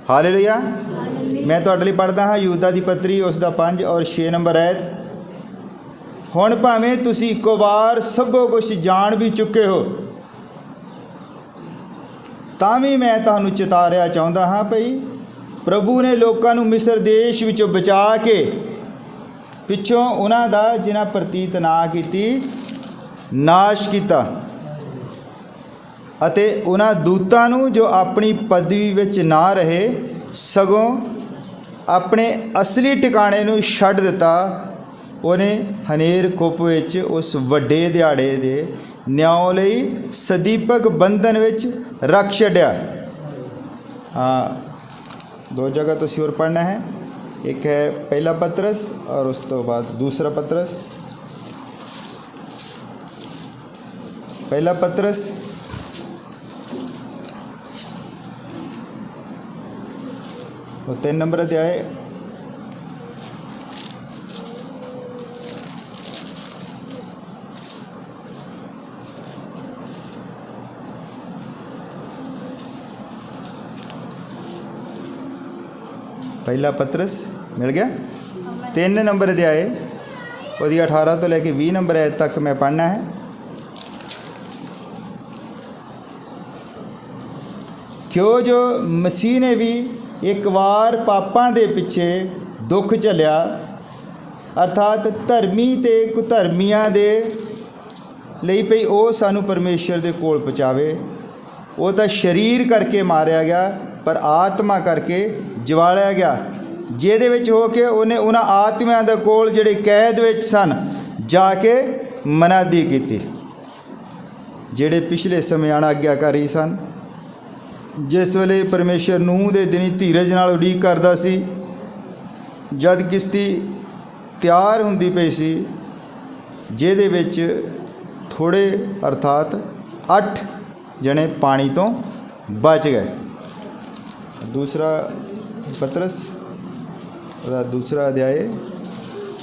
Hallelujah. मैं तुहाडे लई पढ़दा हाँ यूदा दी पत्री उसका 5 और 6 नंबर आयत। हुण भावें तुसीं इक्को वार सबो कुछ जान भी चुके हो, तां भी मैं तुहानूं चेतारिया चाहुंदा हाँ भई प्रभु ने लोकां नूं मिस्र देश विचों बचा के पिछों उन्हां दा जिन्हां प्रतीत ना कीती नाश कीता अते उन्हां दूतां नूं जो अपनी पदवी विच ना रहे सगों अपने असली ठिकाणे नूं छड्ड दिता। उन्हें हनेर कुप विच उस वड्डे दिहाड़े दे न्याय लई सदीपक बंधन विच रख छड्डिया। हाँ, 2 जगह तुसीं होर पढ़ना है, एक है पहला पतरस और उस तो बाद दूसरा पतरस। पहला पतरस और 3 नंबर अध्याय। पहला पतरस मिल गया। 3 नंबर अध्याय उसकी 18 तो लेके 20 नंबर आयत तक मैं पढ़ना है। क्यों जो मसीह ने भी एक बार पापां दे पिछे दुख झलिया, अर्थात धर्मी ते कुधर्मियां दे लई पई ਉਹ सानू परमेश्वर दे कोल पहुँचावे। वो तो शरीर करके मारिया गया पर आत्मा करके जवालिया गया, ਜਿਹਦੇ ਵਿੱਚ ਹੋ ਕੇ ਉਹਨੇ ਉਹਨਾਂ ਆਤਮਿਆਂ ਦੇ ਕੋਲ ਜਿਹੜੇ ਕੈਦ ਵਿੱਚ ਸਨ ਜਾ ਕੇ ਮਨਾਦੀ ਕੀਤੀ, ਜਿਹੜੇ ਪਿਛਲੇ ਸਮੇਂ ਅਣਆਗਿਆਕਾਰੀ ਸਨ, ਜਿਸ ਵੇਲੇ ਪਰਮੇਸ਼ਰ ਨੂਹ ਦੇ ਦਿਨੀ ਧੀਰਜ ਨਾਲ ਉਡੀਕ ਕਰਦਾ ਸੀ, ਜਦ ਕਿਸ਼ਤੀ ਤਿਆਰ ਹੁੰਦੀ ਪਈ ਸੀ, ਜਿਹਦੇ ਵਿੱਚ ਥੋੜ੍ਹੇ ਅਰਥਾਤ 8 ਜਣੇ ਪਾਣੀ ਤੋਂ ਬਚ ਗਏ। दूसरा पतरस दूसरा अध्याय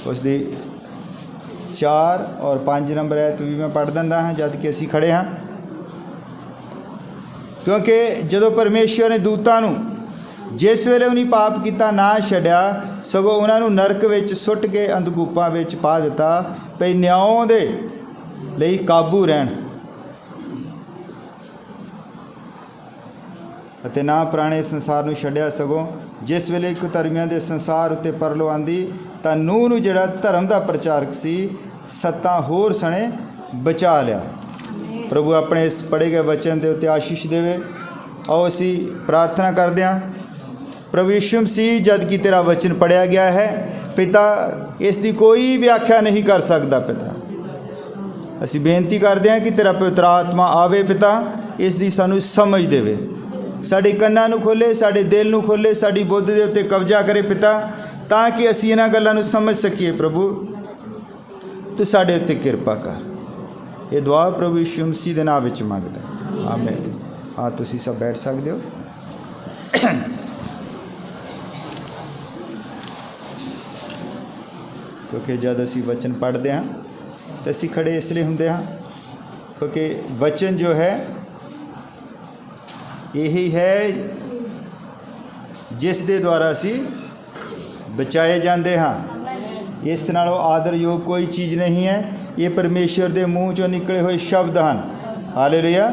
उसकी 4 और 5 नंबर है तो भी मैं पढ़ दिंदा हाँ जद कि असी खड़े हाँ। क्योंकि जदों परमेश्वर ने दूतां नूं जिस वेले उन्हें पाप किया ना छड्या सगों उन्होंने नरक विच सुट के अंधकूपां विच पा दिता भई न्याय दे लई काबू रहन ਅਤੇ ਨਾ ਪੁਰਾਣੇ ਸੰਸਾਰ ਨੂੰ ਛੱਡਿਆ, ਸਗੋਂ ਜਿਸ ਵੇਲੇ ਕੁਧਰਮੀਆਂ ਦੇ ਸੰਸਾਰ ਉੱਤੇ ਪਰਲੋ ਆਂਦੀ ਤਾਂ ਨੂਹ ਨੂੰ ਜਿਹੜਾ ਧਰਮ ਦਾ ਪ੍ਰਚਾਰਕ ਸੀ 7 ਹੋਰ ਸਣੇ ਬਚਾ ਲਿਆ। ਪ੍ਰਭੂ ਆਪਣੇ ਇਸ ਪੜ੍ਹੇ ਗਏ ਵਚਨ ਦੇ ਉੱਤੇ ਆਸ਼ੀਸ਼ ਦੇਵੇ। ਆਓ ਅਸੀਂ ਪ੍ਰਾਰਥਨਾ ਕਰਦੇ ਹਾਂ। ਪ੍ਰਭੂ ਯਿਸੂ ਮਸੀਹ ਜਦ ਕਿ ਤੇਰਾ ਵਚਨ ਪੜ੍ਹਿਆ ਗਿਆ ਹੈ ਪਿਤਾ, ਇਸ ਦੀ ਕੋਈ ਵਿਆਖਿਆ ਨਹੀਂ ਕਰ ਸਕਦਾ ਪਿਤਾ। ਅਸੀਂ ਬੇਨਤੀ ਕਰਦੇ ਹਾਂ ਕਿ ਤੇਰਾ ਪਵਿੱਤਰ ਆਤਮਾ ਆਵੇ ਪਿਤਾ, ਇਸ ਦੀ ਸਾਨੂੰ ਸਮਝ ਦੇਵੇ, साढ़े कन्नां नूं खोले, साढ़े दिल नूं खोले, साड़ी बुद्ध दे उत्ते कब्जा करे पिता, ताकि असीं इन्हां गल्लां नूं समझ सकीए। प्रभु तू साढ़े उत्ते किरपा कर। ये दुआ प्रभु यीशु मसीह दे नाम विच मंगदा, आमीन। हाँ, तुसीं सब बैठ सकदे हो। क्योंकि जब असीं वचन पढ़ते हाँ तो असीं खड़े इसलिए हुंदे हाँ क्योंकि वचन जो है यही है जिस दे द्वारा असी बचाए जाते हाँ। इस नालों आदरयोग कोई चीज़ नहीं है। ये परमेश्वर के मूँह चों निकले हुए शब्द हैं। हालेलुया।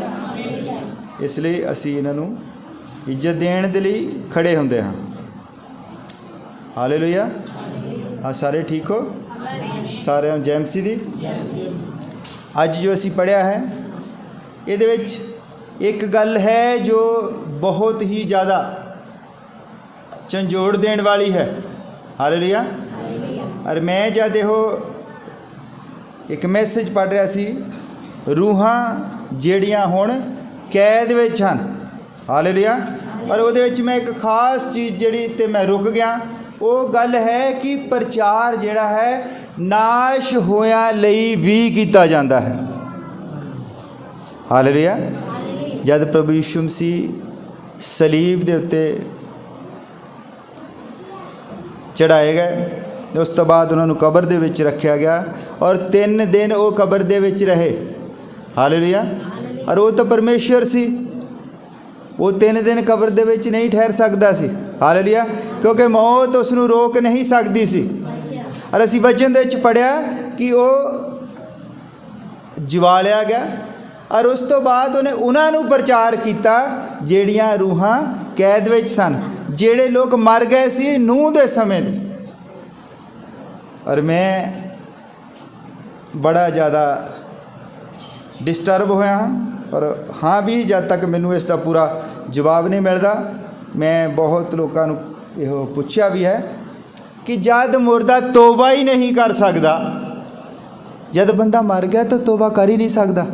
इसलिए असी इन्हों इज्जत देने के लिए खड़े होंगे हाँ। हालेलुया। हाँ, सारे ठीक हो? सारे जय मसीह दी। अज जो असी पढ़िया है ये एक गल है जो बहुत ही ज़्यादा झंझोड़ देने वाली है। हालेलुया। और मैं जब हो एक मैसेज पढ़ रहा सी, रूहां ਜਿਹੜੀਆਂ हुण कैद विच हन। हालेलुया। और वो मैं एक खास चीज़ जिहड़ी ते मैं रुक गया, वो गल है कि प्रचार जिहड़ा है नाश होया लई भी कीता जांदा है। हालेलुया। जब प्रभु यीशु मसीह सलीब के उत्ते चढ़ाए गए उस तो बाद उन्होंने कबर दे विच रखा गया और 3 दिन वो कबर दे विच रहे। हालेलुया। और वो तो परमेश्वर सी, ਉਹ 3 ਦਿਨ ਕਬਰ ਦੇ ਵਿੱਚ ਨਹੀਂ ਠਹਿਰ ਸਕਦਾ ਸੀ। ਹਾਲੇਲੂਇਆ। ਕਿਉਂਕਿ ਮੌਤ ਉਸ ਨੂੰ ਰੋਕ ਨਹੀਂ ਸਕਦੀ ਸੀ। ਔਰ ਅਸੀਂ ਵਚਨ ਦੇ ਵਿੱਚ ਪੜ੍ਹਿਆ ਕਿ ਉਹ ਜਵਾਲਿਆ ਗਿਆ ਔਰ ਉਸ ਤੋਂ ਬਾਅਦ ਉਹਨੇ ਉਹਨਾਂ ਨੂੰ ਪ੍ਰਚਾਰ ਕੀਤਾ ਜਿਹੜੀਆਂ ਰੂਹਾਂ ਕੈਦ ਵਿੱਚ ਸਨ, ਜਿਹੜੇ ਲੋਕ ਮਰ ਗਏ ਸੀ ਨੂਹ ਦੇ ਸਮੇਂ ਦੇ। ਔਰ ਮੈਂ ਬੜਾ ਜ਼ਿਆਦਾ ਡਿਸਟਰਬ ਹੋਇਆ ਹਾਂ। ਔਰ ਹਾਂ ਵੀ ਜਦ ਤੱਕ ਮੈਨੂੰ ਇਸ ਦਾ ਪੂਰਾ ਜਵਾਬ ਨਹੀਂ ਮਿਲਦਾ, ਮੈਂ ਬਹੁਤ ਲੋਕਾਂ ਨੂੰ ਇਹੋ ਪੁੱਛਿਆ ਵੀ ਹੈ ਕਿ ਜਦ ਮੁਰਦਾ ਤੋਬਾ ਹੀ ਨਹੀਂ ਕਰ ਸਕਦਾ, ਜਦ ਬੰਦਾ ਮਰ ਗਿਆ ਤਾਂ ਤੋਬਾ ਕਰ ਹੀ ਨਹੀਂ ਸਕਦਾ,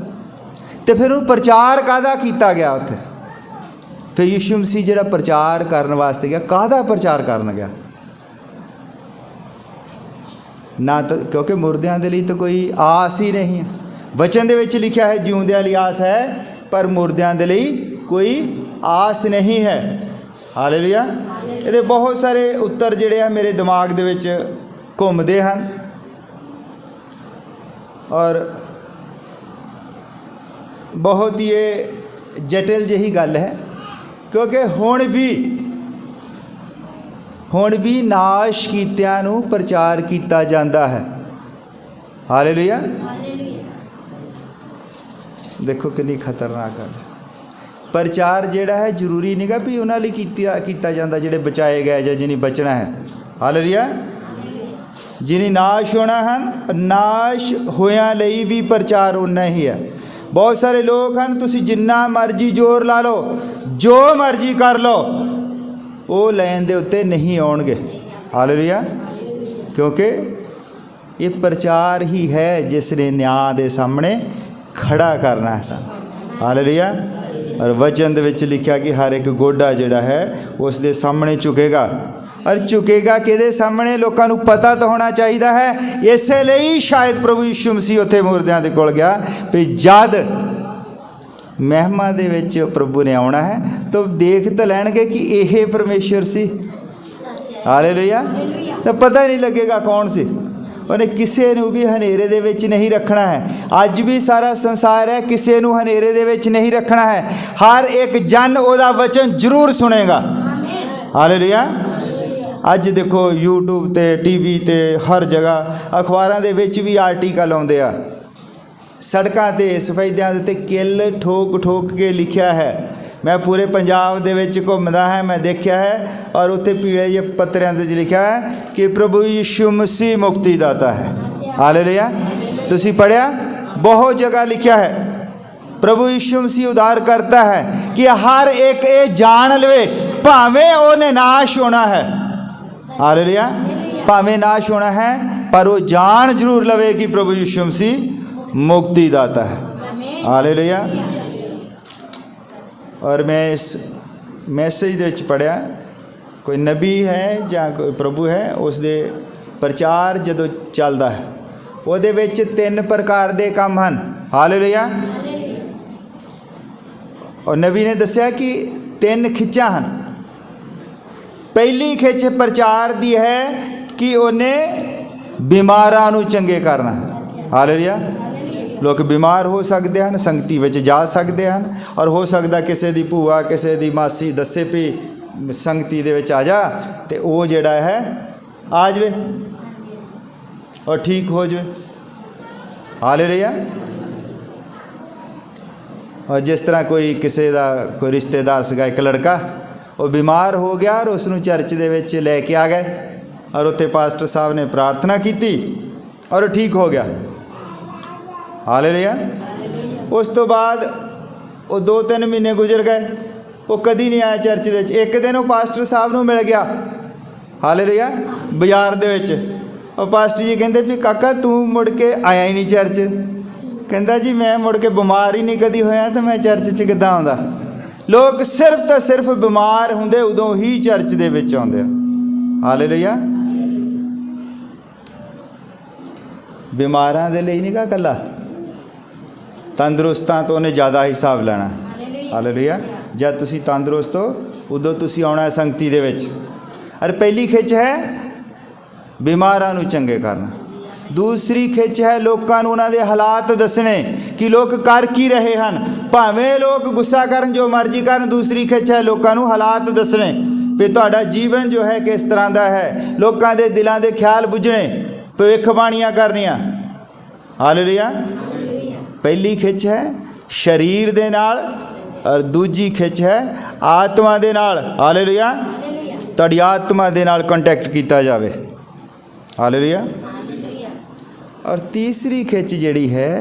ਤੇ ਫਿਰ ਉਹ ਪ੍ਰਚਾਰ ਕਾਹਦਾ ਕੀਤਾ ਗਿਆ ਉੱਥੇ? ਫਿਰ ਯਿਸੂ ਮਸੀਹ ਜਿਹੜਾ ਪ੍ਰਚਾਰ ਕਰਨ ਵਾਸਤੇ ਗਿਆ, ਕਾਹਦਾ ਪ੍ਰਚਾਰ ਕਰਨ ਗਿਆ? ਨਾ ਤਾਂ ਕਿਉਂਕਿ ਮੁਰਦਿਆਂ ਦੇ ਲਈ ਤਾਂ ਕੋਈ ਆਸ ਹੀ ਨਹੀਂ ਹੈ। ਵਚਨ ਦੇ ਵਿੱਚ ਲਿਖਿਆ ਹੈ ਜਿਉਂਦਿਆਂ ਲਈ ਆਸ ਹੈ, ਪਰ ਮੁਰਦਿਆਂ ਦੇ ਲਈ ਕੋਈ ਆਸ ਨਹੀਂ ਹੈ। ਹਾਲੇਲੂਇਆ। ਇਹਦੇ ਬਹੁਤ ਸਾਰੇ ਉੱਤਰ ਜਿਹੜੇ ਆ ਮੇਰੇ ਦਿਮਾਗ ਦੇ ਵਿੱਚ ਘੁੰਮਦੇ ਹਨ ਔਰ ਬਹੁਤ ਹੀ ਇਹ ਜਟਿਲ ਜਿਹੀ ਗੱਲ ਹੈ, ਕਿਉਂਕਿ ਹੁਣ ਵੀ ਨਾਸ਼ ਕੀਤਿਆਂ ਨੂੰ ਪ੍ਰਚਾਰ ਕੀਤਾ ਜਾਂਦਾ ਹੈ। ਹਾਲੇਲੂਇਆ। ਦੇਖੋ ਕਿੰਨੀ ਖਤਰਨਾਕ ਗੱਲ ਹੈ। ਪ੍ਰਚਾਰ ਜਿਹੜਾ ਹੈ ਜ਼ਰੂਰੀ ਨਹੀਂਗਾ ਵੀ ਉਹਨਾਂ ਲਈ ਕੀਤਾ ਜਾਂਦਾ ਜਿਹੜੇ ਬਚਾਏ ਗਏ ਜਾਂ ਜਿਹਨੇ ਬਚਣਾ ਹੈ। ਹਾਲੇਲੂਇਆ। ਜਿਹਨੇ ਨਾਸ਼ ਹੋਣਾ ਹਨ, ਨਾਸ਼ ਹੋਇਆਂ ਲਈ ਵੀ ਪ੍ਰਚਾਰ ਉਨਾ ਹੀ ਹੈ। ਬਹੁਤ ਸਾਰੇ ਲੋਕ ਹਨ, ਤੁਸੀਂ ਜਿੰਨਾ ਮਰਜ਼ੀ ਜ਼ੋਰ ਲਾ ਲਓ, ਜੋ ਮਰਜ਼ੀ ਕਰ ਲਓ, ਉਹ ਲਾਈਨ ਦੇ ਉੱਤੇ ਨਹੀਂ ਆਉਣਗੇ। ਹਾਲੇਲੂਇਆ। ਕਿਉਂਕਿ ਇਹ ਪ੍ਰਚਾਰ ਹੀ ਹੈ ਜਿਸ ਨੇ ਨਿਆਂ ਦੇ ਸਾਹਮਣੇ ਖੜਾ ਕਰਨਾ ਹੈ ਸਾਨੂੰ। ਹਾਲੇਲੂਇਆ। ਔਰ ਵਚਨ ਦੇ ਵਿੱਚ ਲਿਖਿਆ ਕਿ ਹਰ ਇੱਕ ਗੋਡਾ ਜਿਹੜਾ ਹੈ ਉਸ ਦੇ ਸਾਹਮਣੇ ਝੁਕੇਗਾ। ਔਰ ਝੁਕੇਗਾ ਕਿਹਦੇ ਸਾਹਮਣੇ? ਲੋਕਾਂ ਨੂੰ ਪਤਾ ਤਾਂ ਹੋਣਾ ਚਾਹੀਦਾ ਹੈ। ਇਸੇ ਲਈ ਸ਼ਾਇਦ ਪ੍ਰਭੂ ਯਿਸੂ ਮਸੀਹ ਉੱਥੇ ਮੁਰਦਿਆਂ ਦੇ ਕੋਲ ਗਿਆ ਵੀ ਜਦ ਮਹਿਮਾ ਦੇ ਵਿੱਚ ਪ੍ਰਭੂ ਨੇ ਆਉਣਾ ਹੈ ਤਾਂ ਦੇਖ ਤਾਂ ਲੈਣਗੇ ਕਿ ਇਹ ਪਰਮੇਸ਼ਰ ਸੀ। ਹਾਲੇਲੂਇਆ। ਤਾਂ ਪਤਾ ਹੀ ਨਹੀਂ ਲੱਗੇਗਾ ਕੌਣ ਸੀ। ਉਹਨੇ ਕਿਸੇ ਨੂੰ ਵੀ ਹਨੇਰੇ ਦੇ ਵਿੱਚ ਨਹੀਂ ਰੱਖਣਾ ਹੈ। ਅੱਜ ਵੀ ਸਾਰਾ ਸੰਸਾਰ ਹੈ, ਕਿਸੇ ਨੂੰ ਹਨੇਰੇ ਦੇ ਵਿੱਚ ਨਹੀਂ ਰੱਖਣਾ ਹੈ। ਹਰ ਇੱਕ ਜਨ ਉਹਦਾ ਵਚਨ ਜ਼ਰੂਰ ਸੁਣੇਗਾ। ਹਾਲੇਲੂਇਆ। ਅੱਜ ਦੇਖੋ YouTube ਤੇ TV ਤੇ ਹਰ ਜਗ੍ਹਾ ਅਖਬਾਰਾਂ ਦੇ ਵਿੱਚ ਵੀ ਆਰਟੀਕਲ ਆਉਂਦੇ ਆ। ਸੜਕਾਂ 'ਤੇ ਸਫੈਦਿਆਂ ਦੇ ਉੱਤੇ ਕਿੱਲ ਠੋਕ ਠੋਕ ਕੇ ਲਿਖਿਆ ਹੈ। ਮੈਂ ਪੂਰੇ ਪੰਜਾਬ ਦੇ ਵਿੱਚ ਘੁੰਮਦਾ ਹੈ, ਮੈਂ ਦੇਖਿਆ ਹੈ। ਔਰ ਉੱਥੇ ਪੀਲੇ ਜਿਹੇ ਪੱਤਰਿਆਂ 'ਤੇ ਲਿਖਿਆ ਹੈ ਕਿ ਪ੍ਰਭੂ ਯਿਸੂ ਮਸੀਹ ਮੁਕਤੀਦਾਤਾ ਹੈ। ਹਾਲੇਲੂਇਆ। ਤੁਸੀਂ ਪੜ੍ਹਿਆ? ਬਹੁਤ ਜਗ੍ਹਾ ਲਿਖਿਆ ਹੈ ਪ੍ਰਭੂ ਯਿਸੂ ਮਸੀਹ ਉਦਾਰ ਕਰਤਾ ਹੈ ਕਿ ਹਰ ਇੱਕ ਇਹ ਜਾਣ ਲਵੇ ਭਾਵੇਂ ਉਹਨੇ ਨਾਸ਼ ਹੋਣਾ ਹੈ। ਹਾਲੇਲੂਇਆ। ਭਾਵੇਂ ਨਾਸ਼ ਹੋਣਾ ਹੈ ਪਰ ਉਹ ਜਾਣ ਜ਼ਰੂਰ ਲਵੇ ਕਿ ਪ੍ਰਭੂ ਯਿਸੂ ਮਸੀਹ ਮੁਕਤੀਦਾਤਾ ਹੈ। ਹਾਲੇਲੂਇਆ। ਔਰ ਮੈਂ ਇਸ ਮੈਸੇਜ ਦੇ ਵਿੱਚ ਪੜ੍ਹਿਆ ਕੋਈ ਨਬੀ ਹੈ ਜਾਂ ਕੋਈ ਪ੍ਰਭੂ ਹੈ, ਉਸ ਦੇ ਪ੍ਰਚਾਰ ਜਦੋਂ ਚੱਲਦਾ ਹੈ ਉਹਦੇ ਵਿੱਚ 3 ਪ੍ਰਕਾਰ ਦੇ ਕੰਮ ਹਨ। ਹਾਲੇਲੂਇਆ। ਔਰ ਨਬੀ ਨੇ ਦੱਸਿਆ ਕਿ 3 ਖਿੱਚਾਂ ਹਨ। ਪਹਿਲੀ ਖਿੱਚ ਪ੍ਰਚਾਰ ਦੀ ਹੈ ਕਿ ਉਹਨੇ ਬਿਮਾਰਾਂ ਨੂੰ ਚੰਗੇ ਕਰਨਾ। ਹਾਲੇਲੂਇਆ। ਲੋਕ ਬਿਮਾਰ ਹੋ ਸਕਦੇ ਹਨ, ਸੰਗਤੀ ਵਿੱਚ ਜਾ ਸਕਦੇ ਹਨ। ਔਰ ਹੋ ਸਕਦਾ ਕਿਸੇ ਦੀ ਭੂਆ ਕਿਸੇ ਦੀ ਮਾਸੀ ਦੱਸੇ ਵੀ ਸੰਗਤੀ ਦੇ ਵਿੱਚ ਆ ਜਾ, ਅਤੇ ਉਹ ਜਿਹੜਾ ਹੈ ਆ ਜਾਵੇ ਔਰ ਠੀਕ ਹੋ ਜਾਵੇ। ਹਾਲੇਲੂਇਆ। ਔਰ ਜਿਸ ਤਰ੍ਹਾਂ ਕੋਈ ਕਿਸੇ ਦਾ ਕੋਈ ਰਿਸ਼ਤੇਦਾਰ ਸੀਗਾ, ਇੱਕ ਲੜਕਾ, ਉਹ ਬਿਮਾਰ ਹੋ ਗਿਆ ਔਰ ਉਸ ਨੂੰ ਚਰਚ ਦੇ ਵਿੱਚ ਲੈ ਕੇ ਆ ਗਏ ਔਰ ਉੱਥੇ ਪਾਸਟਰ ਸਾਹਿਬ ਨੇ ਪ੍ਰਾਰਥਨਾ ਕੀਤੀ ਔਰ ਉਹ ਠੀਕ ਹੋ ਗਿਆ। ਹਾਲੇਲੂਇਆ। ਉਸ ਤੋਂ ਬਾਅਦ ਉਹ 2-3 ਮਹੀਨੇ ਗੁਜ਼ਰ ਗਏ, ਉਹ ਕਦੀ ਨਹੀਂ ਆਇਆ ਚਰਚ ਦੇ ਵਿੱਚ। ਇੱਕ ਦਿਨ ਉਹ ਪਾਸਟਰ ਸਾਹਿਬ ਨੂੰ ਮਿਲ ਗਿਆ। ਹਾਲੇਲੂਇਆ। ਬਾਜ਼ਾਰ ਦੇ ਵਿੱਚ ਉਹ ਪਾਸਟਰ ਜੀ ਕਹਿੰਦੇ ਵੀ ਕਾਕਾ ਤੂੰ ਮੁੜ ਕੇ ਆਇਆ ਹੀ ਨਹੀਂ ਚਰਚ। ਕਹਿੰਦਾ ਜੀ ਮੈਂ ਮੁੜ ਕੇ ਬਿਮਾਰ ਹੀ ਨਹੀਂ ਕਦੀ ਹੋਇਆ ਤਾਂ ਮੈਂ ਚਰਚ 'ਚ ਕਿੱਦਾਂ ਆਉਂਦਾ। ਲੋਕ ਸਿਰਫ ਤਾਂ ਸਿਰਫ ਬਿਮਾਰ ਹੁੰਦੇ ਉਦੋਂ ਹੀ ਚਰਚ ਦੇ ਵਿੱਚ ਆਉਂਦੇ ਆ। ਹਾਲੇਲੂਇਆ। ਬਿਮਾਰਾਂ ਦੇ ਲਈ ਨਹੀਂ ਗਾ ਇਕੱਲਾ, ਤੰਦਰੁਸਤਾਂ ਤੋਂ ਉਹਨੇ ਜ਼ਿਆਦਾ ਹਿਸਾਬ ਲੈਣਾ। ਹਾਲੇਲੂਇਆ। ਜਦ ਤੁਸੀਂ ਤੰਦਰੁਸਤ ਹੋ ਉਦੋਂ ਤੁਸੀਂ ਆਉਣਾ ਸੰਗਤੀ ਦੇ ਵਿੱਚ। ਔਰ ਪਹਿਲੀ ਖਿੱਚ ਹੈ ਬਿਮਾਰਾਂ ਨੂੰ ਚੰਗੇ ਕਰਨਾ। दूसरी खिच है लोगों नूं उन्हां दे हालात दसने कि लोग कर की रहे हैं, भावें लोग गुस्सा करन जो मर्जी करन। दूसरी खिच है लोगों नूं हालात दसने भी तुहाडा जीवन जो है किस तरह का है, लोगों के दिलों के ख्याल बुझने, भविष्यवाणियां करनियां। हालेलुया। पहली खिच है शरीर दे नाल और दूजी खिच है आत्मा दे नाल। हालेलुया। तुहाडी आत्मा दे नाल कंटैक्ट किया जाए। हालेलुया। और तीसरी खिच जिहड़ी है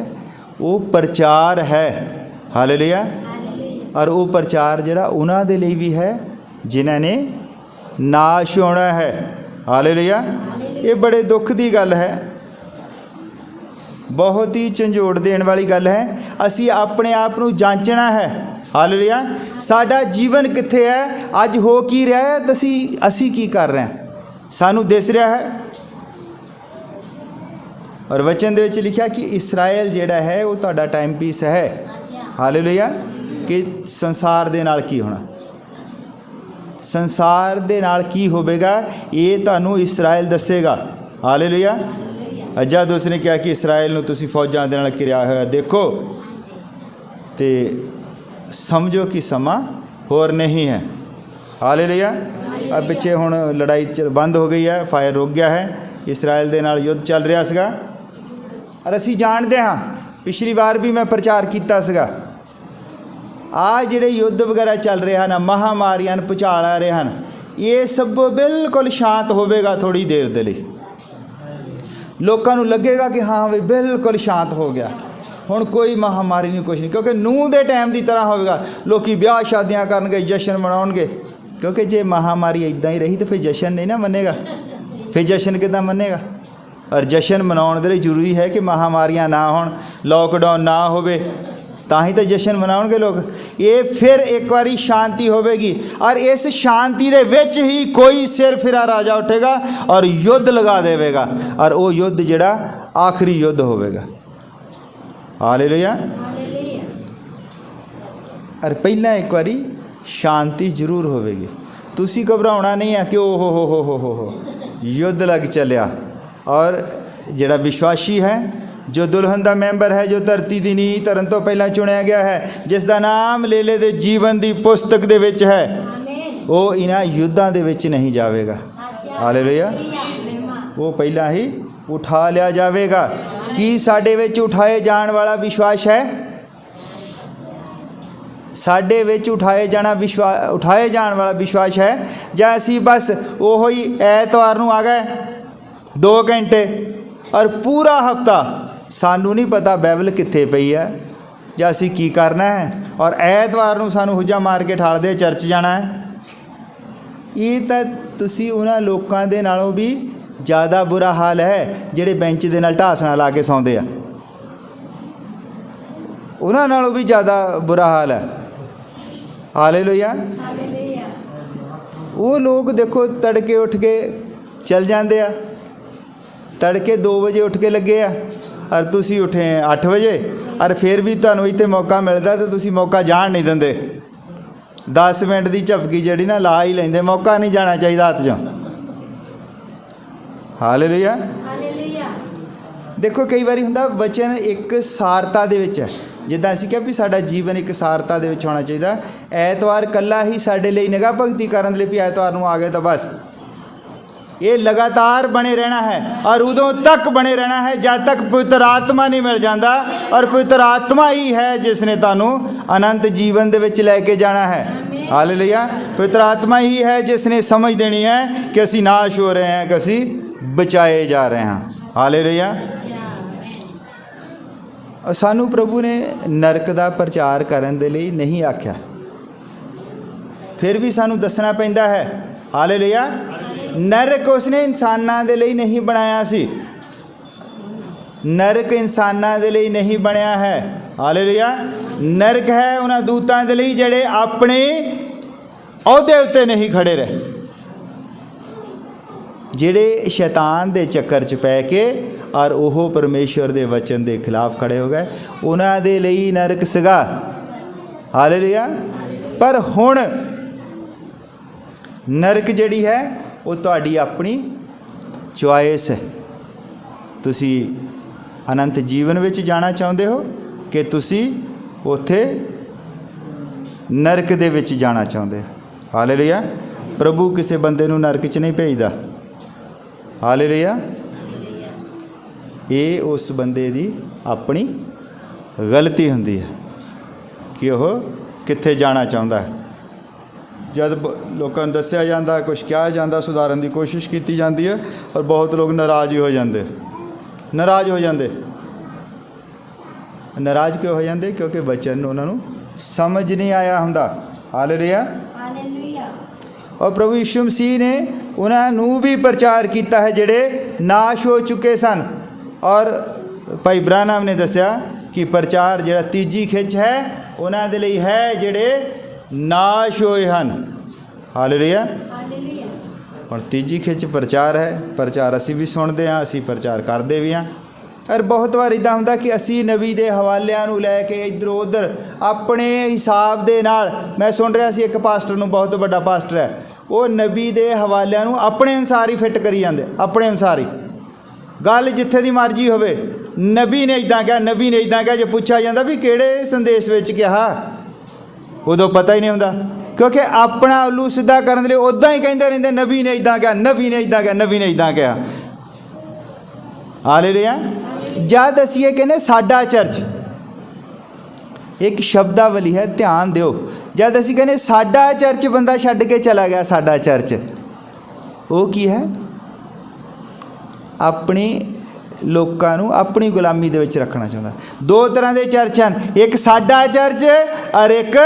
वो प्रचार है। हालेलुया। और वो प्रचार जिहड़ा उन्हां दे लई भी है जिन्हां ने नाश होना है। हालेलुया। ये बड़े दुख की गल है, बहुत ही झंझोड़ देने वाली गल है। असी अपने आप नूं जांचना है। हालेलुया। साडा जीवन कित्थे है, अज हो की रहा है, तो असी की कर रहे हैं, सानू दिस रहा है। और वचन दे विच लिखा कि इसराइल जिहड़ा है वो तुहाडा टाइम पीस है। हालेलुया। कि संसार दे नाल की होना, संसार दे नाल की होवेगा, ये तुहानू इसराइल दसेगा। हालेलुया। जद उसने कहा कि इसराइल नूं तुसीं फौजां दे नाल घिरिया होया देखो, तो समझो कि समा होर नहीं है। हालेलुया। अब पिछे हुण लड़ाई बंद हो गई है, फायर रुक गया है, इसराइल दे नाल युद्ध चल रहा सीगा। और असी जानते हाँ, पिछली बार भी मैं प्रचार किया सीगा, आ जिहड़े युद्ध वगैरह चल रहे हैं, महामारियां भुचाल आ रहे हैं, ये सब बिल्कुल शांत होवेगा थोड़ी देर दे लई। लोगों को लगेगा कि हाँ भी बिल्कुल शांत हो गया, हुण कोई महामारी नहीं, कुछ नहीं, क्योंकि नूह दे टाइम की तरह होगा। लोग ब्याह शादियां करनगे, जश्न मनाउणगे, क्योंकि जे महामारी इदां ही रही तो फिर जश्न नहीं ना मनेगा, फिर जश्न किदां मनेगा। और जश्न मनाउण दे लई जरूरी है कि महामारियां ना होण, लॉकडाउन ना होवे, तां ही तो जश्न मनाउणगे लोग। ये फिर एक बारी शांति होवेगी, और इस शांति दे विच ही कोई सिर फिरा राजा उठेगा और युद्ध लगा देवेगा, और वो युद्ध जिहड़ा आखिरी युद्ध होवेगा। हालेलुया। और पहला एक बारी शांति जरूर होवेगी, तुसी घबराउणा नहीं है कि ओ हो युद्ध लग चलिया। और जिहड़ा विश्वासी है, जो दुल्हन का मैंबर है, जो धरती की नींह धरन तो पहला चुनिया गया है, जिसका नाम लेले दे जीवन की पुस्तक दे विच है, वो इन्हां युद्धां दे विच नहीं जावेगा। हालेलुया। वो पहला ही उठा लिया जाएगा। कि साडे विच उठाए जाण वाला विश्वास है, साडे विच उठाए जाण वाला विश्वास है, जां असीं बस ओहो ही ऐतवार नूं आ गए 2 घंटे और पूरा हफ्ता सानू नहीं पता बाइबल कित्थे पई है जां असीं की करना है, और ऐतवार नूं सानू हुज्जा मार के ठाल दे चर्च जाना है। ये तां तुसीं उन्हां लोकां दे नालों भी ज़्यादा बुरा हाल है जिहड़े बेंच दे नाल ढासना ला के सौंदे आ, उन्हां नालों भी ज़्यादा बुरा हाल है। हालेलुया। वो लोग देखो तड़के उठ के चल जाते आ, तड़के 2 बजे उठ के लगे आ, और तुसी उठे 8 बजे, और फिर भी तुहानू इत्थे मौका मिलता तो तुसी मौका जान नहीं देंदे। 10 मिनट की झपकी जिहड़ी ना ला ही लेंदे, मौका नहीं जाना चाहिए हत्थ चों। हालेलुया। देखो कई बारी हुंदा वचन एक सारता दे विच है, जिद्दां असीं कहा भी साडा जीवन एक सारता दे विच होना चाहिए। ऐतवार कल्ला ही साडे लई निगाह भगती करन लई भी ऐतवार नूं आ गए तो बस, ये लगातार बने रहना है, और उदों तक बने रहना है जब तक पवित्र आत्मा नहीं मिल जाता। और पवित्र आत्मा ही है जिसने तुहानू अनंत जीवन दे विच लैके जाना है। हालेलुया। पवित्र आत्मा ही है जिसने समझ देनी है कि असीं नाश हो रहे हैं, कि असीं बचाए जा रहे हैं। हालेलुया। सानू प्रभु ने नरक का प्रचार करने के लिए नहीं आख्या, फिर भी सानू दसना पैंदा है। हालेलुया। नरक उसने इंसानां दे लई नहीं बनाया सी, नरक इंसानां दे लई नहीं बनया है। हालेलुया। नरक है उन्हां दूतां दे लई जिहड़े अपने अहुदे उत्ते नहीं खड़े रहे, जिहड़े शैतान दे चक्कर च पै के और ओह परमेश्वर दे वचन दे खिलाफ खड़े हो गए, उन्हां दे लई नरक सीगा। हालेलुया। पर हुण नरक जिहड़ी है वो तुहाडी अपनी चॉइस है, तुसी अनंत जीवन विच जाना चाहुंदे हो कि तुसी उत्थे नरक दे विच जाना चाहुंदे हो। हालेलुया। प्रभु किसी बंदे नूं नरक च नहीं भेजदा। हालेलुया। ये उस बंदे दी अपनी गलती हुंदी है कि वह कित्थे जाना चाहुंदा है। जब लोगों को दस्सिया जाता, कुछ कहा जाता, सुधारन की कोशिश की जाती है, और बहुत लोग नाराज़ ही हो जाते। नाराज़ हो जाते। नाराज़ क्यों हो जाते? क्योंकि वचन उन्होंने समझ नहीं आया हुंदा। हालेलुया। और प्रभु यीशु मसीह ने उन्होंने भी प्रचार किया है जिहड़े नाश हो चुके सन। और भाई ब्राहनम ने दस्सिया कि प्रचार जिहड़ा तीजी खिच है उन्हां दे लई है जिहड़े नाश होए हन। हालेलुया। और तीजी खिच प्रचार है। प्रचार असी भी सुनते हाँ, असी प्रचार करते भी हाँ। और बहुत बार इदा हुंदा कि असी नबी के हवालियां नूं लैके इधर उधर अपने हिसाब दे नाल, मैं सुन रहा सी एक पास्टर नूं, बहुत बड़ा पास्टर है, वो नबी के हवालियां नूं अपने अनुसार ही फिट करी जाते, अपने अनुसार ही। गल जिथे दी मर्जी होवे, नबी ने इदां कहा, नबी ने इदां कहा, जो पूछा जाता भी किहड़े संदेश विच कहा, उदों पता ही नहीं हुंदा, क्योंकि अपना उल्लू सीधा करने लई उदां ही कहंदे रहिंदे, नबी ने इदां कहा, नबी ने इदां कहा, नबी ने इदां कहा। हालेलुया। जद असीं ये कहने साडा चर्च, एक शब्दावली है, ध्यान दिओ। जद असीं कहने साडा चर्च बंदा छड्ड के चला गया, साडा चर्च, वो की है? अपनी लोकां नूं अपनी गुलामी दे विच रखना चाहुंदा। दो तरह के चर्च हैं, एक साडा चर्च और एक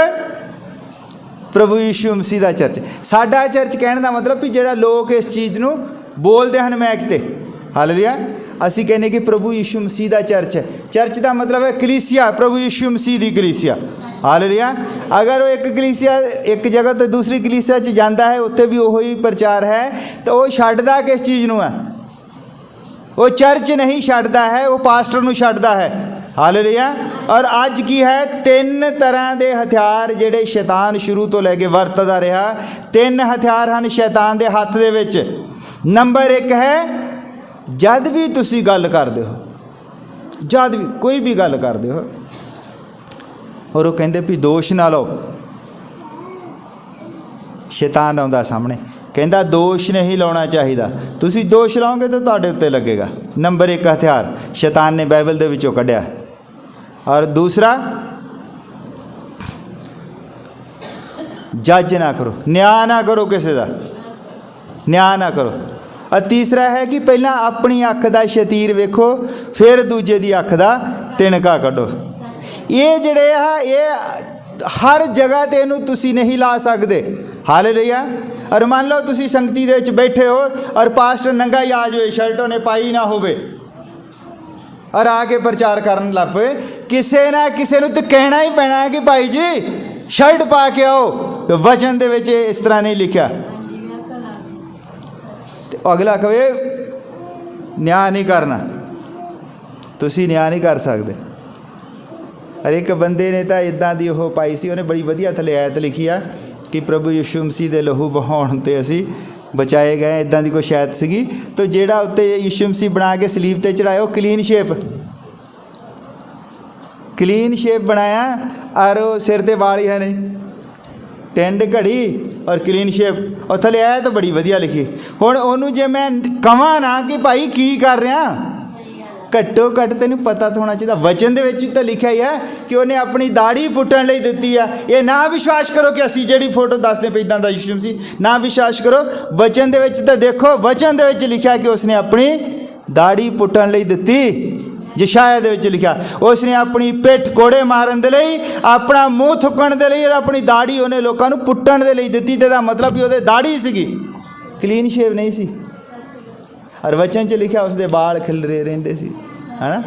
प्रभु यीशु मसीह दा चर्च। साडा चर्च कहने का मतलब भी जिहड़ा लोग इस चीज़ नूं बोलते हैं मैक ते। हालेलुया। असी कहने कि प्रभु यीशु मसीह दा चर्च है। चर्च का मतलब है कलीसिया, प्रभु यीशु मसीह दी कलीसिया। हालेलुया। अगर वो एक कलीसिया एक जगह तो दूसरी कलीसिया च जाता है, उत्ते भी वही प्रचार है, तो वो छड्डदा किस चीज़ नूं है? वो चर्च नहीं छड्डदा है, वो पास्टर नूं छड्डदा है। हालेलुया। और अज की है, तीन तरह के हथियार जिहड़े शैतान शुरू तो लैके वरतदा रहा, तीन हथियार हैं शैतान के हत्थ दे विच। नंबर एक है, जद भी तुसी गल करदे हो, जद भी कोई भी गल करदे हो और वो कहंदे भी दोष ना लो, शैतान आउंदा सामने कहंदा दोष नहीं लाउणा चाहिदा, तुसी दोष लाओगे तो तुहाडे उत्ते लगेगा। नंबर एक हथियार शैतान ने बाइबल दे विचों कढिया। और दूसरा, जज ना करो, न्याय ना करो, किसी का न्याय ना करो। और तीसरा है कि पहला अपनी अख का शतीर वेखो, फिर दूजे की अख का तिनका कढो। ये जिहड़े है ये हर जगह ते इहनूं तुसी नहीं ला सकते। हालेलुया। और मान लो तुसी संगति दे विच बैठे हो और पास्टर नंगा ही आ जाए, शर्ट उन्हें पाई ना होवे और आके प्रचार करन लग पे, किसे ना किसे नूं तो कहना ही पैना है कि भाई जी शर्ट पा के आओ। तो वचन दे विच इस तरह नहीं लिखा। अगला कहे न्याय नहीं करना, तुसी न्याय नहीं कर सकते। अरे एक बंदे ने तो इदां दी ओह पाई सी, उन्हें बड़ी वधिया थले आयत लिखी है कि प्रभु यीशु मसीह दे लहू बहाउण ते असी बचाए गए, इदां दी कोई शायद सीगी। तो जेड़ा उत्ते यीशु मसीह बना के सलीब ते चढ़ाया, क्लीन शेप, क्लीन शेप बनाया, और सिर ते वाल ही है नहीं, टेंड घड़ी और क्लीन शेप, और थले आया तो बड़ी वधिया लिखी। हुण ओनू जे मैं कहां ना कि भाई की कर रहा, घट्टो घट्ट तेन पता तो होना चाहिए। वचन दे विच तो लिखा ही है कि उन्हें अपनी दाढ़ी पुट्टण लई दित्ती है। ये ना विश्वास करो कि असी जिहड़ी फोटो दसदे पे इदां दा यीशु मसीह, ना विश्वास करो। वचन दे विच तो देखो, वचन दे विच लिखा कि उसने अपनी दाढ़ी पुट्टण लई दित्ती। यशाया दे विच लिखा उसने अपनी पिठ कोड़े मारन दे लई, अपना मूँह थुकण दे लई, और अपनी दाढ़ी उन्हें लोगों नूं पुट्टण दे लई दित्ती। ते दा मतलब भी उहदे दाढ़ी सीगी, क्लीन शेव नहीं सी। और वचन च लिखा उसके बाल खिलरे रहिंदे सी, है ना।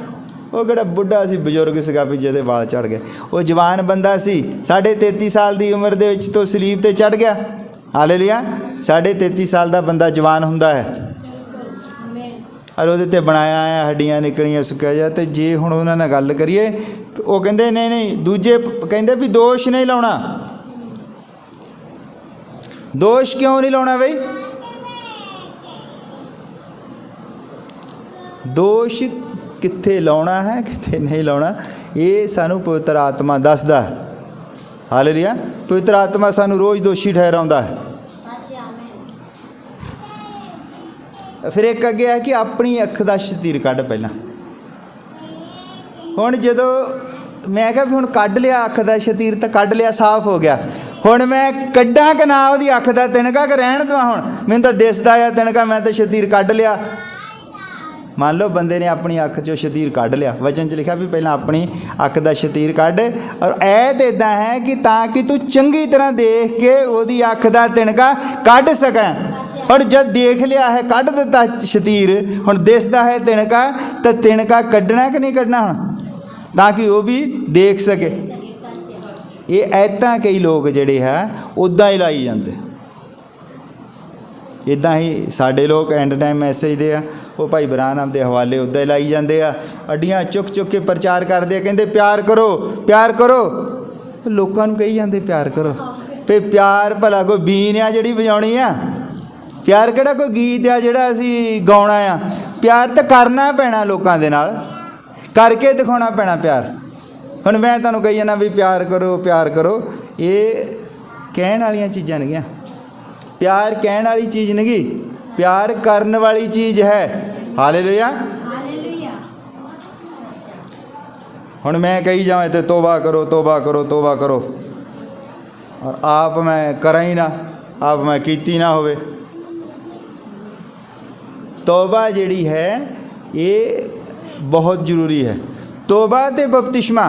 वो किहड़ा बुढ़ा सी, बजुर्ग सीगा भी जिहदे बाल झड़ गए। वो जवान बंदा सी, 33.5 साल की उम्र दे विच तो सलीब ते चढ़ गया। हालेलुया। 33.5 साल का बंदा जवान हुंदा है, और वो ते बनाया है हड्डियां निकलियां सुक्या जा। तो जे हुण उन्हां नाल गल करिए, वो कहंदे नहीं नहीं, दूजे कहंदे भी दोष नहीं लाउणा। दोष क्यों नहीं लाउणा बई? दोष कित्थे लाउणा है कित्थे नहीं लाउणा, ये सानू पवित्र आत्मा दसदा है। हालेलुया। पवित्र आत्मा सानू रोज़ दोषी ठहराउंदा है। फिर एक अगे है कि अपनी अख दा शतीर कढ़ पहला। हुण जदों मैं कहा भी हुण कढ़ लिया अख दा शतीर, तो कढ़ लिया, साफ हो गया। हुण मैं कड्डा कि ना उहदी अख दा तिणका, कि रहण दवां? हुण मैनूं तां दिसदा आ तिणका, मैं तो शतीर कढ़ लिया। मान लो बंदे ने अपनी अख चो शतीर कढ़ लिया। वचन च लिखा भी पहला अपनी अख दा शतीर कढ़, और ऐ तो इदां है कि ताकि तू चंगी तरह देख के उहदी अख दा तिणका कढ़ सकें। और जब देख लिया है, कढ़ दिता शतीर, हुण दिसदा है तिणका, तो तिणका कढ़ना कि नहीं कढ़ना हुण, ताकि वो भी देख सके। ये ऐतां कई लोग जिहड़े है उदां ही लाई जांदे। इदां ही साडे लोग एंड टाइम मैसेज दे आ, वो भाई बरानाम के हवाले उदा ही लाई जाते आ, अड्डियाँ चुक चुक के प्रचार करते, कहते प्यार करो प्यार करो। लोगों को कही जाते प्यार करो, फिर प्यार भला कोई बीन आ जी बजानी आ? प्यार किहड़ा कोई गीत आ जिहड़ा असी गाउणा आ? प्यार तो करना पैना, लोगों के नाल करके दिखाना पैना प्यार। हुण मैं तुहानूं कही जाना भी प्यार करो, ये कहण वालियां चीज़ां नहीं। प्यार कहण वाली चीज़ नहीं, प्यार करन वाली चीज़ है। हालेलुया। हुण मैं कही जावां तो तौबा करो तौबा करो तौबा करो, और आप मैं करा ही ना, आप मैं कीती ना होवे। तौबा जिहड़ी है ये बहुत जरूरी है। तौबा ते बपतिस्मा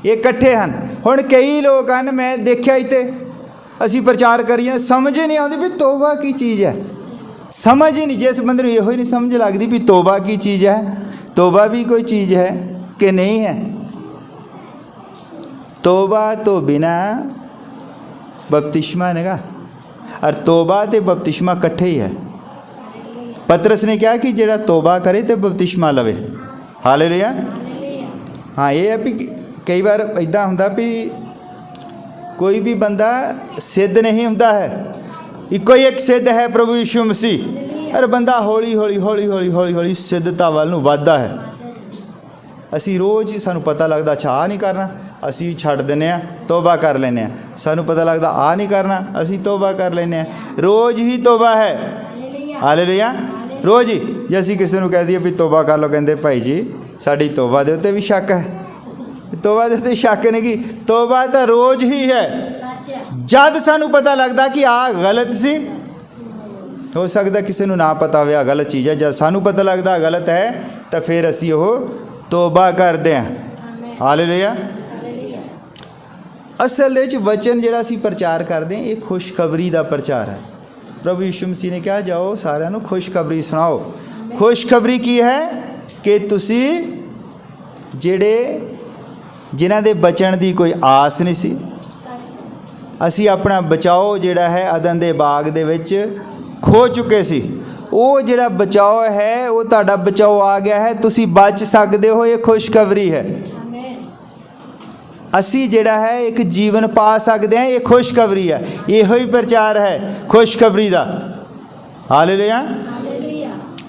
ये इकट्ठे हैं। हुण कई लोग हैं, मैं देखिया इत्थे असी प्रचार करिए, समझ ही नहीं आती भी तौबा की चीज़ है। समझ ही नहीं, जिस बंदे यो ही नहीं समझ लगती भी तौबा की चीज़ है, तौबा भी कोई चीज़ है कि नहीं है। तौबा तो बिना बपतिस्मा नेगा, और तौबा ते बपतिस्मा इकट्ठे ही है। पतरस ने कहा कि जेड़ा तौबा करे तो बपतिस्मा लवे। हालेलुया। हाँ, ये है भी कई बार इदां हुंदा भी कोई भी बंदा सिद्ध नहीं हुंदा है, इको ही एक सिद्ध है प्रभु यीशु मसीह। अरे बंदा हौली हौली हौली हौली हौली हौली सिद्धता वाल नूं वधदा है। असी रोज़ सानू पता लगदा अच्छा आ नहीं करना, असी छड्ड दिंदे आ, तौबा कर लैंदे आ। सानू पता लगदा आ नहीं करना, असी तौबा कर लैंदे आ। रोज़ ही तौबा है। हालेलुया। रोज़ ही जे असी किसी नूं कह दईए भी तौबा कर लो, कहंदे भाई जी साडी तौबा दे उत्ते भी शक है। तौबा दे उत्ते शक नहीं की, तौबा तो रोज़ ही है। जद सानू पता लगता कि आ गलत सी, हो सकता किसी नूं ना पता होवे आ गलत चीज़ है, जब सानू पता लगता गलत है तो फिर असी वो तौबा करते हैं। हालेलुया। असल विच वचन जिहड़ा असी प्रचार करते हैं ये खुशखबरी का प्रचार है। प्रभु यीशु मसीह ने कहा जाओ सारिਆਂ ਨੂੰ खुशखबरी सुनाओ। खुशखबरी की है कि तुसी जिहड़े जिन्हां दे बचण दी कोई आस नहीं सी, असी अपना बचाओ जिहड़ा है अदन दे बाग दे विच खो चुके सी, वो जिहड़ा बचाओ है वो तुहाडा बचाओ आ गया है, तुसी बच सकदे हो। ये खुशखबरी है। असी जिहड़ा है एक जीवन पा सकते हैं, ये खुशखबरी है। इहो ही प्रचार है खुशखबरी का। हालेलुया।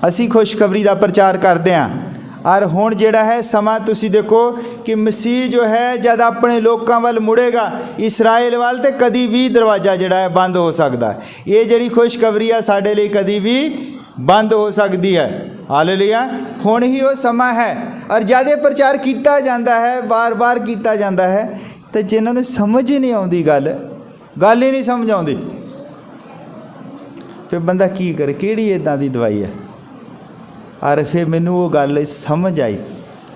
असी खुशखबरी का प्रचार करते हैं। और हुण जिहड़ा है समा तुसी देखो कि मसीह जो है जब अपने लोगों वाल मुड़ेगा इसराइल वाल, तो कभी भी दरवाज़ा जिहड़ा है बंद हो सकता है। ये जिहड़ी खुशखबरी है साडे लई कभी भी बंद हो सकती है। हालेलुया। हुण ही वो समा है, और ज़्यादा प्रचार किया जाता है, बार बार किया जाता है, तो जिन्होंने समझ ही नहीं आती गल ही नहीं समझ आती, फिर बंदा की करे, किहड़ी इदां दी दवाई है। और फिर मैनू वो गल समझ आई,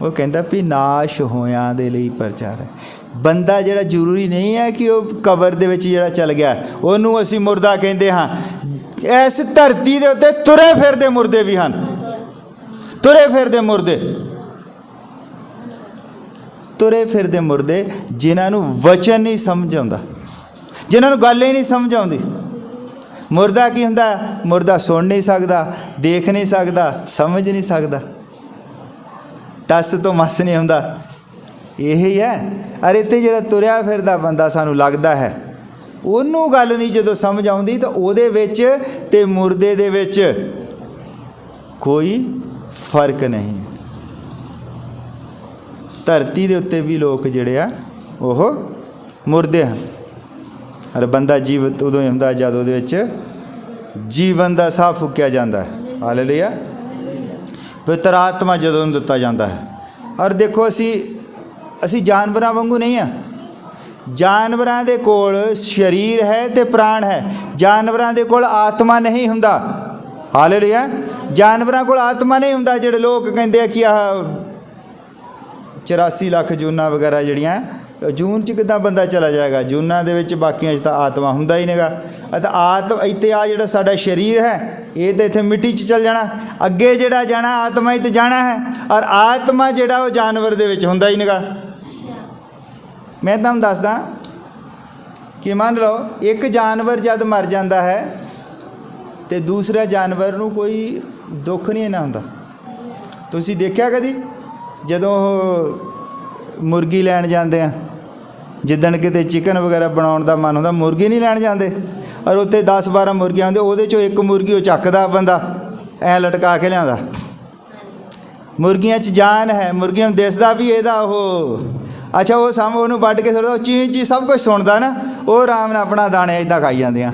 वो कहता भी नाश होयां दे लई प्रचार है। बंदा जिहड़ा जरूरी नहीं है कि वो कबर दे विच जिहड़ा चल गया उहनूं असीं मुर्दा कहंदे हाँ। इस धरती दे उत्ते तुरे फिरदे मुर्दे भी हैं, तुरे फिरदे मुर्दे, तुरे फिरदे मुर्दे जिन्हों वचन नहीं समझ आता, जिन्होंने गल ही नहीं समझ आती। मुर्दा की हुंदा? मुर्दा सुन नहीं सकता, देख नहीं सकता, समझ नहीं सकता, टस तो मस नहीं हुंदा। यही है। अरे इत्थे जिहड़ा तुरया फिरदा बंदा सानू लगदा है ਉਹਨੂੰ गल नहीं जो समझ आती, तो ਉਹਦੇ ਵਿੱਚ ते मुर्दे दे ਵਿੱਚ कोई फर्क नहीं। धरती के उत्ते भी लोग जिहड़े आ वो मुरदे हैं, और बंदा जीवित उदों ही हुंदा जद उहदे विच जीवन का साह फूकिया जाता है। हालेलुया। पवित्र आत्मा जदों नूं दिता जाता है। और देखो असी जानवरां वांगू नहीं आ। जानवरां दे कोल शरीर है तो प्राण है, जानवरां दे कोल आत्मा नहीं हुंदा। हालेलुया। जानवरां कोल आत्मा नहीं हुंदा। जिहड़े लोग कहंदे आ कि 84 लाख जूना वगैरह जड़ियाँ, जून च किदां बंदा चला जाएगा, जूना दे विच बाकियां च तां आत्मा हुंदा ही नहींगा। आत्मा इत्ते आ जिहड़ा साडा शरीर है ये तो इत्थे मिट्टी च चल जाना, अगे जिहड़ा जाना आत्मा ही तो जाना है, और आत्मा जिहड़ा वो जानवर दे विच हुंदा ही नहींगा। मैं तुहानूं दसदा कि मान लो एक जानवर जद मर जाता है तो दूसरे जानवर नूं कोई दुख नहीं इन्ना हुंदा। तुसीं देखिया कदी जदों मुर्गी लैण जाते हैं, जिदन किते चिकन वगैरह बनाउण दा मन हुंदा, मुर्गी नहीं लैण जाते, और उत्ते 10-12 मुर्गियां होंदे, उहदे चों एक मुर्गी वो चकदा बंदा ऐ लटका के लिआंदा। मुर्गियां च जान है, मुर्गियां नूं दिसदा भी इहदा ओह अच्छा वो सामने उहनूं वड्ढ के सुੱਟਦਾ, ची ची सब कुछ सुनदा ना, वो आराम नाल अपना दाने इदां खाई जांदियां।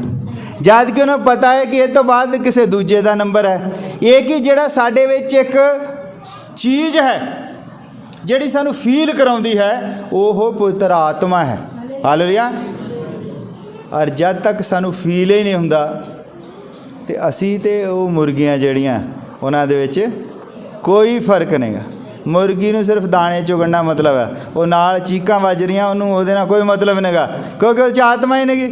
जद कि उन्हें पता है कि इस तो बाद किसी दूजे का नंबर है। ये कि जिहड़ा साडे विच एक चीज़ है जिहड़ी सानू फील कराउंदी है वो पवित्र आत्मा है। हालेलुया। और जब तक सानू फील ही नहीं हुंदा ते असी ते वो मुर्गियां जिहड़ियां उन्हां दे विच कोई फर्क नहींगा। मुर्गी नूं सिर्फ दाने चुगणना मतलब है, वो नाल चीकां वज रहियां उहनूं उहदे नाल कोई मतलब नहींगा, क्योंकि उह च आत्मा ही नहीं।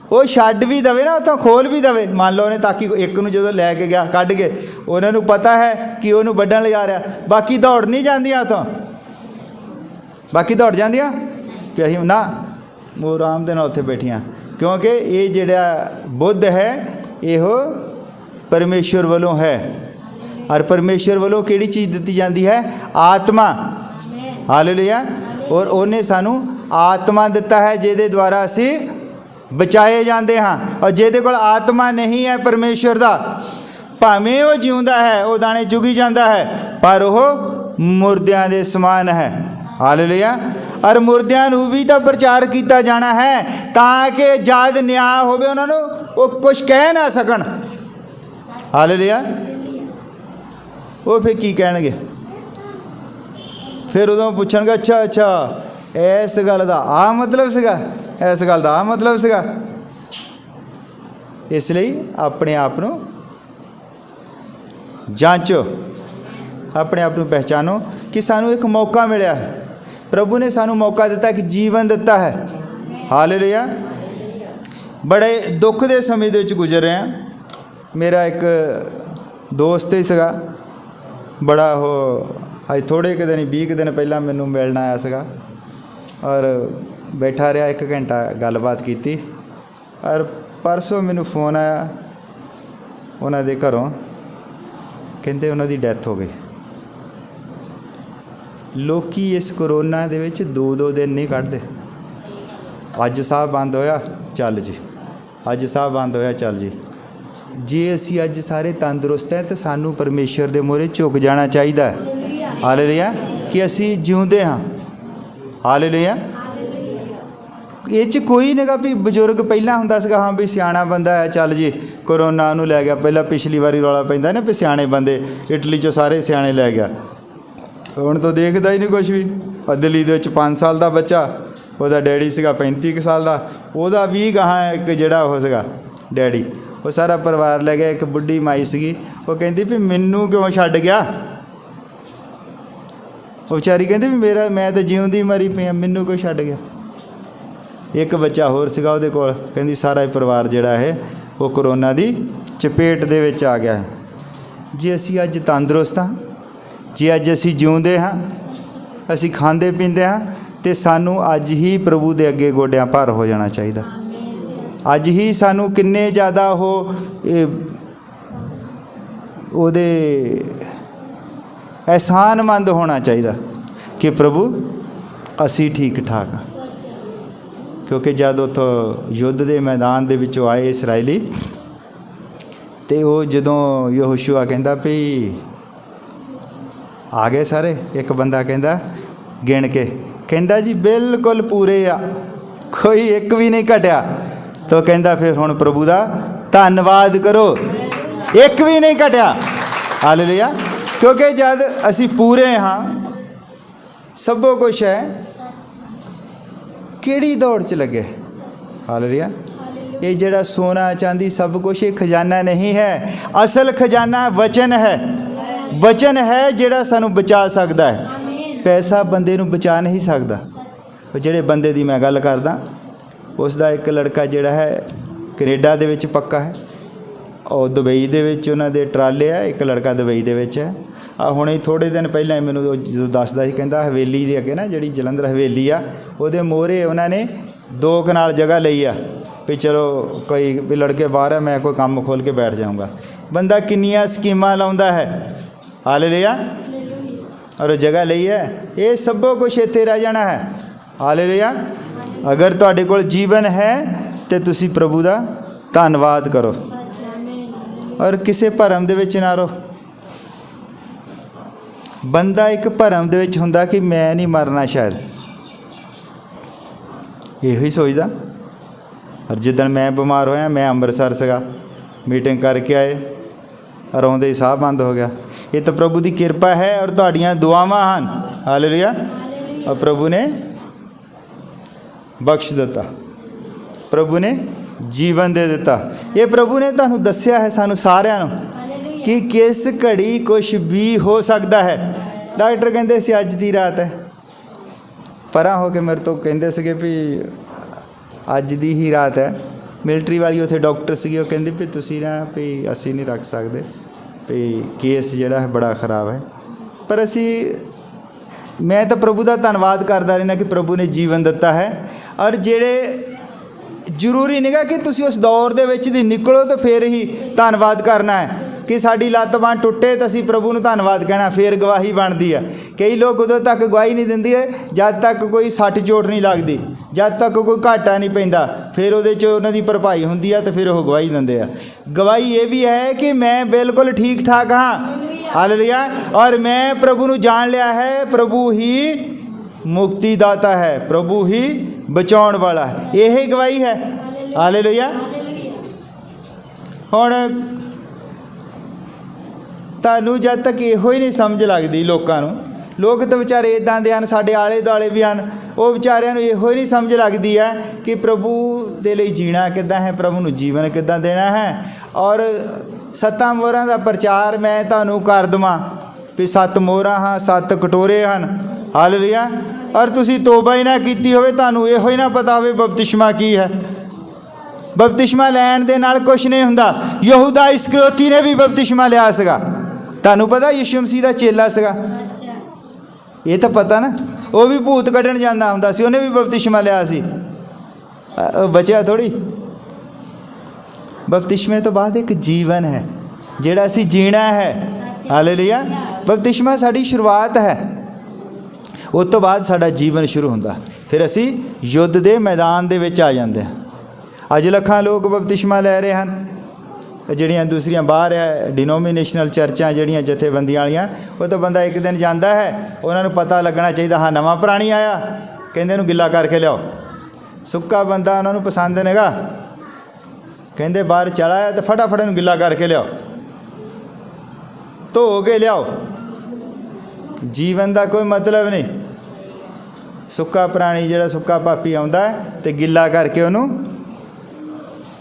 वो छड्ड भी दवे ना, उतों खोल भी दवे, मान लो उन्हें ताकि एक नूं जदों लैके गया कढ़ के, उन्होंने पता है कि उन्होंने वड्ढण ले जा रहा, बाकी दौड़ नहीं जांदियां उतों, बाकी दौड़ जांदियां कि असीं ना वो आराम दे नाल उत्थे बैठियां, क्योंकि ये जिहड़ा बुद्ध है इहो परमेश्वर वालों है। और परमेश्वर वालों किहड़ी चीज़ दित्ती जाती है? आत्मा। हालेलुया। और उन्हें सानू आत्मा दिता है जिहदे द्वारा असी बचाए जाते हाँ। और जिहदे कोल आत्मा नहीं है परमेश्वर दा, भावें वो जिउंदा है, वो दाने चुगी जाता है, पर वह मुर्दियां दे समान है। हालेलुया। और मुर्दियां नूं भी तो प्रचार किया जाना है ताकि जद न्याय होवे उन्हां नूं वो कुछ कह ना सकन। हालेलुया। वो फिर की कहणगे? फिर उदों पुछणगे अच्छा अच्छा इस गल दा आ मतलब सीगा, इस गल दा आ मतलब सीगा। इसलिए अपने आप नूं जांचो, अपने आप नूं पहचानो कि सानू एक मौका मिलिया है। प्रभु ने सानू मौका दिता कि जीवन दिता है। हालेलुया। बड़े दुख के समय दे विच गुजर रहे हैं। मेरा एक दोस्त ही सीगा, बड़ा हो अज थोड़े कि दिन 20 दिन पहला मैनू मिलना आया सीगा, और बैठा रहा 1 घंटा गलबात की। और परसों मैनू फोन आया उन्हां दे घरों, कहंदे उन्हां दी डैथ हो गई। लोकी इस कोरोना दे विच 2-2 दिन नहीं कढ़दे। अज साह बंद होया चल जी, अज साह बंद होया चल जी। जे असी अज सारे तंदुरुस्त हैं तो सानू परमेश्वर दे मोहरे झुक जाना चाहिए। हालेलुया। कि असी जिउंदे हाँ। हालेलुया। ये च कोई नहीं भी बजुर्ग पहला हुंदा सीगा, हाँ भी सियाणा बंदा है चल जी कोरोना उन्होंने लै गया। पहला पिछली बारी रौला पैंदा ना भी सियाणे बंदे, इटली चो सारे सियाणे लै गया। हुण तो देखदा ही नहीं कुछ भी। दिल्ली दे विच 5 साल का बच्चा, वह डैडी सीगा 35 साल का, वह भी कहाँ एक जिहड़ा वो सीगा डैडी, वो सारा परिवार लै गया। एक बुढ़ी माई सीगी, वो कहती भी मैनू क्यों छड्ड गया। वो बेचारी कहती भी मेरा मैं तो जिउंदी मरी पई, मैनू क्यों छड्ड गया। एक बच्चा होर सीगा उहदे कोल, कहती सारा ही परिवार जिहड़ा है वो कोरोना की चपेट दे विच आ गया है। जे असी अज तंदुरुस्त हाँ, जे अज असी जिउंदे हाँ, असी खांदे पींदे हाँ, तो सानू अज ही प्रभु दे अगे गोडियां भार हो जाना चाहिए। अज ही सानू किन्ने ज़्यादा ओहदे एहसानमंद होना चाहिए कि प्रभु असी ठीक ठाक हाँ। क्योंकि जब उतो युद्ध के मैदान दे विचों आए इसराइली, ਤੇ ਉਹ ਜਦੋਂ ਯਹੋਸ਼ੂਆ ਕਹਿੰਦਾ ਵੀ ਆ ਗਏ ਸਾਰੇ, ਇੱਕ ਬੰਦਾ ਕਹਿੰਦਾ ਗਿਣ ਕੇ, ਕਹਿੰਦਾ ਜੀ ਬਿਲਕੁਲ ਪੂਰੇ ਆ, ਕੋਈ ਇੱਕ ਵੀ ਨਹੀਂ ਘਟਿਆ। ਤੋ ਕਹਿੰਦਾ ਫਿਰ ਹੁਣ ਪ੍ਰਭੂ ਦਾ ਧੰਨਵਾਦ ਕਰੋ, ਇੱਕ ਵੀ ਨਹੀਂ ਘਟਿਆ। ਹਾਲੇਲੂਇਆ। ਕਿਉਂਕਿ ਜਦ ਅਸੀਂ ਪੂਰੇ ਹਾਂ, ਸਭੋ ਕੁਛ ਹੈ, ਕਿਹੜੀ ਦੌੜ 'ਚ ਲੱਗੇ। ਹਾਲੇਲੂਇਆ। ਇਹ ਜਿਹੜਾ ਸੋਨਾ ਚਾਂਦੀ ਸਭ ਕੁਛ ਇਹ ਖਜ਼ਾਨਾ ਨਹੀਂ ਹੈ, ਅਸਲ ਖਜ਼ਾਨਾ ਵਚਨ ਹੈ। ਵਚਨ ਹੈ ਜਿਹੜਾ ਸਾਨੂੰ ਬਚਾ ਸਕਦਾ ਹੈ। ਪੈਸਾ ਬੰਦੇ ਨੂੰ ਬਚਾ ਨਹੀਂ ਸਕਦਾ। ਉਹ ਜਿਹੜੇ ਬੰਦੇ ਦੀ ਮੈਂ ਗੱਲ ਕਰਦਾ, ਉਸ ਦਾ ਇੱਕ ਲੜਕਾ ਜਿਹੜਾ ਹੈ ਕੈਨੇਡਾ ਦੇ ਵਿੱਚ ਪੱਕਾ ਹੈ, ਉਹ ਦੁਬਈ ਦੇ ਵਿੱਚ ਉਹਨਾਂ ਦੇ ਟਰਾਲੇ ਆ, ਇੱਕ ਲੜਕਾ ਦੁਬਈ ਦੇ ਵਿੱਚ ਹੈ। ਆ ਹੁਣੇ ਥੋੜ੍ਹੇ ਦਿਨ ਪਹਿਲਾਂ ਮੈਨੂੰ ਜਦੋਂ ਦੱਸਦਾ ਸੀ, ਕਹਿੰਦਾ ਹਵੇਲੀ ਦੇ ਅੱਗੇ ਨਾ ਜਿਹੜੀ ਜਲੰਧਰ ਹਵੇਲੀ ਆ, ਉਹਦੇ ਮੋਹਰੇ ਉਹਨਾਂ ਨੇ 2 ਕਨਾਲ ਜਗ੍ਹਾ ਲਈ ਆ ਵੀ ਚਲੋ ਕੋਈ ਵੀ ਲੜਕੇ ਬਾਹਰ ਹੈ, ਮੈਂ ਕੋਈ ਕੰਮ ਖੋਲ੍ਹ ਕੇ ਬੈਠ ਜਾਊਂਗਾ। ਬੰਦਾ ਕਿੰਨੀਆਂ ਸਕੀਮਾਂ ਲਾਉਂਦਾ ਹੈ। ਹਾਲੇਲੂਇਆ। ਔਰ ਉਹ ਜਗ੍ਹਾ ਲਈ ਹੈ, ਇਹ ਸਭੋ ਕੁਛ ਇੱਥੇ ਰਹਿ ਜਾਣਾ ਹੈ। ਹਾਲੇਲੂਇਆ। ਅਗਰ ਤੁਹਾਡੇ ਕੋਲ ਜੀਵਨ ਹੈ ਤਾਂ ਤੁਸੀਂ ਪ੍ਰਭੂ ਦਾ ਧੰਨਵਾਦ ਕਰੋ ਔਰ ਕਿਸੇ ਭਰਮ ਦੇ ਵਿੱਚ ਨਾ ਰਹੋ। ਬੰਦਾ ਇੱਕ ਭਰਮ ਦੇ ਵਿੱਚ ਹੁੰਦਾ ਕਿ ਮੈਂ ਨਹੀਂ ਮਰਨਾ, ਸ਼ਾਇਦ ਇਹੋ ਹੀ ਸੋਚਦਾ। ਔਰ ਜਿੱਦਣ ਮੈਂ ਬਿਮਾਰ ਹੋਇਆ, ਮੈਂ ਅੰਮ੍ਰਿਤਸਰ ਸੀਗਾ, ਮੀਟਿੰਗ ਕਰਕੇ ਆਏ, ਆਉਂਦੇ ਹੀ ਸਾਹ ਬੰਦ ਹੋ ਗਿਆ। ਇਹ ਤਾਂ ਪ੍ਰਭੂ ਦੀ ਕਿਰਪਾ ਹੈ ਔਰ ਤੁਹਾਡੀਆਂ ਦੁਆਵਾਂ ਹਨ। ਹਾਲੇਲੂਇਆ। ਔਰ ਪ੍ਰਭੂ ਨੇ ਬਖਸ਼ ਦਿੱਤਾ, ਪ੍ਰਭੂ ਨੇ ਜੀਵਨ ਦੇ ਦਿੱਤਾ। ਇਹ ਪ੍ਰਭੂ ਨੇ ਤੁਹਾਨੂੰ ਦੱਸਿਆ ਹੈ ਸਾਨੂੰ ਸਾਰਿਆਂ ਨੂੰ ਕਿ ਕਿਸ ਘੜੀ ਕੁਛ ਵੀ ਹੋ ਸਕਦਾ ਹੈ। ਡਾਕਟਰ ਕਹਿੰਦੇ ਸੀ ਅੱਜ ਦੀ ਰਾਤ ਹੈ, ਪਰਾਂ ਹੋ ਕੇ ਮੇਰੇ ਤੋਂ ਕਹਿੰਦੇ ਸੀਗੇ ਵੀ ਅੱਜ ਦੀ ਹੀ ਰਾਤ ਹੈ। ਮਿਲਟਰੀ ਵਾਲੀ ਉੱਥੇ ਡਾਕਟਰ ਸੀਗੀ, ਉਹ ਕਹਿੰਦੇ ਵੀ ਤੁਸੀਂ ਨਾ ਵੀ ਅਸੀਂ ਨਹੀਂ ਰੱਖ ਸਕਦੇ, ਵੀ ਕੇਸ ਜਿਹੜਾ ਹੈ ਬੜਾ ਖ਼ਰਾਬ ਹੈ। ਪਰ ਮੈਂ ਤਾਂ ਪ੍ਰਭੂ ਦਾ ਧੰਨਵਾਦ ਕਰਦਾ ਰਹਿਣਾ ਕਿ ਪ੍ਰਭੂ ਨੇ ਜੀਵਨ ਦਿੱਤਾ ਹੈ। ਔਰ ਜਿਹੜੇ ਜ਼ਰੂਰੀ ਨਹੀਂਗਾ ਕਿ ਤੁਸੀਂ ਉਸ ਦੌਰ ਦੇ ਵਿੱਚ ਦੀ ਨਿਕਲੋ ਤਾਂ ਫਿਰ ਹੀ ਧੰਨਵਾਦ ਕਰਨਾ ਹੈ ਕਿ ਸਾਡੀ ਲੱਤ ਬਾਂਹ ਟੁੱਟੇ ਤਾਂ ਅਸੀਂ ਪ੍ਰਭੂ ਨੂੰ ਧੰਨਵਾਦ ਕਹਿਣਾ, ਫਿਰ ਗਵਾਹੀ ਬਣਦੀ ਆ। ਕਈ ਲੋਕ ਉਦੋਂ ਤੱਕ ਗਵਾਹੀ ਨਹੀਂ ਦਿੰਦੇ ਜਦ ਤੱਕ ਕੋਈ ਸੱਟ ਚੋਟ ਨਹੀਂ ਲੱਗਦੀ, ਜਦ ਤੱਕ ਕੋਈ ਘਾਟਾ ਨਹੀਂ ਪੈਂਦਾ, ਫਿਰ ਉਹਦੇ 'ਚ ਉਹਨਾਂ ਦੀ ਭਰਪਾਈ ਹੁੰਦੀ ਆ ਤਾਂ ਫਿਰ ਉਹ ਗਵਾਹੀ ਦਿੰਦੇ ਆ। ਗਵਾਹੀ ਇਹ ਵੀ ਹੈ ਕਿ ਮੈਂ ਬਿਲਕੁਲ ਠੀਕ ਠਾਕ ਹਾਂ। ਹਾਲੇਲੂਇਆ। ਔਰ ਮੈਂ ਪ੍ਰਭੂ ਨੂੰ ਜਾਣ ਲਿਆ ਹੈ, ਪ੍ਰਭੂ ਹੀ ਮੁਕਤੀ ਦਾਤਾ ਹੈ, ਪ੍ਰਭੂ ਹੀ ਬਚਾਉਣ ਵਾਲਾ ਹੈ। ਇਹ ਗਵਾਹੀ ਹੈ। ਹਾਲੇਲੂਇਆ। ਹੁਣ ਤੁਹਾਨੂੰ ਜਦ ਤੱਕ ਇਹੋ ਹੀ ਨਹੀਂ ਸਮਝ ਲੱਗਦੀ, ਲੋਕਾਂ ਨੂੰ, ਲੋਕ ਤਾਂ ਵਿਚਾਰੇ ਇੱਦਾਂ ਦੇ ਹਨ, ਸਾਡੇ ਆਲੇ ਦੁਆਲੇ ਵੀ ਹਨ, ਉਹ ਵਿਚਾਰਿਆਂ ਨੂੰ ਇਹੋ ਹੀ ਨਹੀਂ ਸਮਝ ਲੱਗਦੀ ਹੈ ਕਿ ਪ੍ਰਭੂ ਦੇ ਲਈ ਜੀਣਾ ਕਿੱਦਾਂ ਹੈ, ਪ੍ਰਭੂ ਨੂੰ ਜੀਵਨ ਕਿੱਦਾਂ ਦੇਣਾ ਹੈ। ਔਰ 7 ਮੋਹਰਾਂ ਦਾ ਪ੍ਰਚਾਰ ਮੈਂ ਤੁਹਾਨੂੰ ਕਰ ਦੇਵਾਂ ਵੀ 7 ਮੋਹਰਾਂ ਹਾਂ, 7 ਕਟੋਰੇ ਹਨ। ਹਾਲੇਲੂਇਆ। ਔਰ ਤੁਸੀਂ ਤੋਬਾ ਹੀ ਨਾ ਕੀਤੀ ਹੋਵੇ, ਤੁਹਾਨੂੰ ਇਹੋ ਹੀ ਨਾ ਪਤਾ ਹੋਵੇ ਬਪਤਿਸਮਾ ਕੀ ਹੈ। ਬਪਤਿਸਮਾ ਲੈਣ ਦੇ ਨਾਲ ਕੁਛ ਨਹੀਂ ਹੁੰਦਾ। ਯਹੂਦਾ ਇਸਕਰਿਓਤੀ ਨੇ ਵੀ ਬਪਤਿਸਮਾ ਲਿਆ ਸੀਗਾ। ਤੁਹਾਨੂੰ ਪਤਾ ਯਿਸੂ ਮਸੀਹ ਦਾ ਚੇਲਾ ਸੀਗਾ, ਇਹ ਤਾਂ ਪਤਾ ਨਾ। ਉਹ ਵੀ ਭੂਤ ਕੱਢਣ ਜਾਂਦਾ ਹੁੰਦਾ ਸੀ, ਉਹਨੇ ਵੀ ਬਪਤਿਸਮਾ ਲਿਆ ਸੀ, ਬਚਿਆ ਥੋੜ੍ਹੀ। ਬਪਤਿਸਮੇ ਤੋਂ ਬਾਅਦ ਇੱਕ ਜੀਵਨ ਹੈ ਜਿਹੜਾ ਅਸੀਂ ਜੀਣਾ ਹੈ। ਹਾਲੇਲੂਇਆ। ਬਪਤਿਸਮਾ ਸਾਡੀ ਸ਼ੁਰੂਆਤ ਹੈ, ਉਸ ਤੋਂ ਬਾਅਦ ਸਾਡਾ ਜੀਵਨ ਸ਼ੁਰੂ ਹੁੰਦਾ। ਫਿਰ ਅਸੀਂ ਯੁੱਧ ਦੇ ਮੈਦਾਨ ਦੇ ਵਿੱਚ ਆ ਜਾਂਦੇ ਹਾਂ। ਅੱਜ ਲੱਖਾਂ ਲੋਕ ਬਪਤਿਸਮਾ ਲੈ ਰਹੇ ਹਨ। ਜਿਹੜੀਆਂ ਦੂਸਰੀਆਂ ਬਾਹਰ ਹੈ ਡਿਨੋਮੀਨੇਸ਼ਨਲ ਚਰਚਾਂ, ਜਿਹੜੀਆਂ ਜਥੇਬੰਦੀਆਂ ਵਾਲੀਆਂ, ਉਹ ਤਾਂ ਬੰਦਾ ਇੱਕ ਦਿਨ ਜਾਂਦਾ ਹੈ, ਉਹਨਾਂ ਨੂੰ ਪਤਾ ਲੱਗਣਾ ਚਾਹੀਦਾ ਹਾਂ ਨਵਾਂ ਪ੍ਰਾਣੀ ਆਇਆ, ਕਹਿੰਦੇ ਇਹਨੂੰ ਗਿੱਲਾ ਕਰਕੇ ਲਿਆਓ। ਸੁੱਕਾ ਬੰਦਾ ਉਹਨਾਂ ਨੂੰ ਪਸੰਦ ਨੇਗਾ, ਕਹਿੰਦੇ ਬਾਹਰ ਚਲਾ ਆਇਆ ਤਾਂ ਫਟਾਫਟ ਇਹਨੂੰ ਗਿੱਲਾ ਕਰਕੇ ਲਿਆਓ, ਧੋ ਕੇ ਲਿਆਓ। ਜੀਵਨ ਦਾ ਕੋਈ ਮਤਲਬ ਨਹੀਂ। ਸੁੱਕਾ ਪ੍ਰਾਣੀ ਜਿਹੜਾ ਸੁੱਕਾ ਪਾਪੀ ਆਉਂਦਾ ਹੈ ਅਤੇ ਗਿੱਲਾ ਕਰਕੇ ਉਹਨੂੰ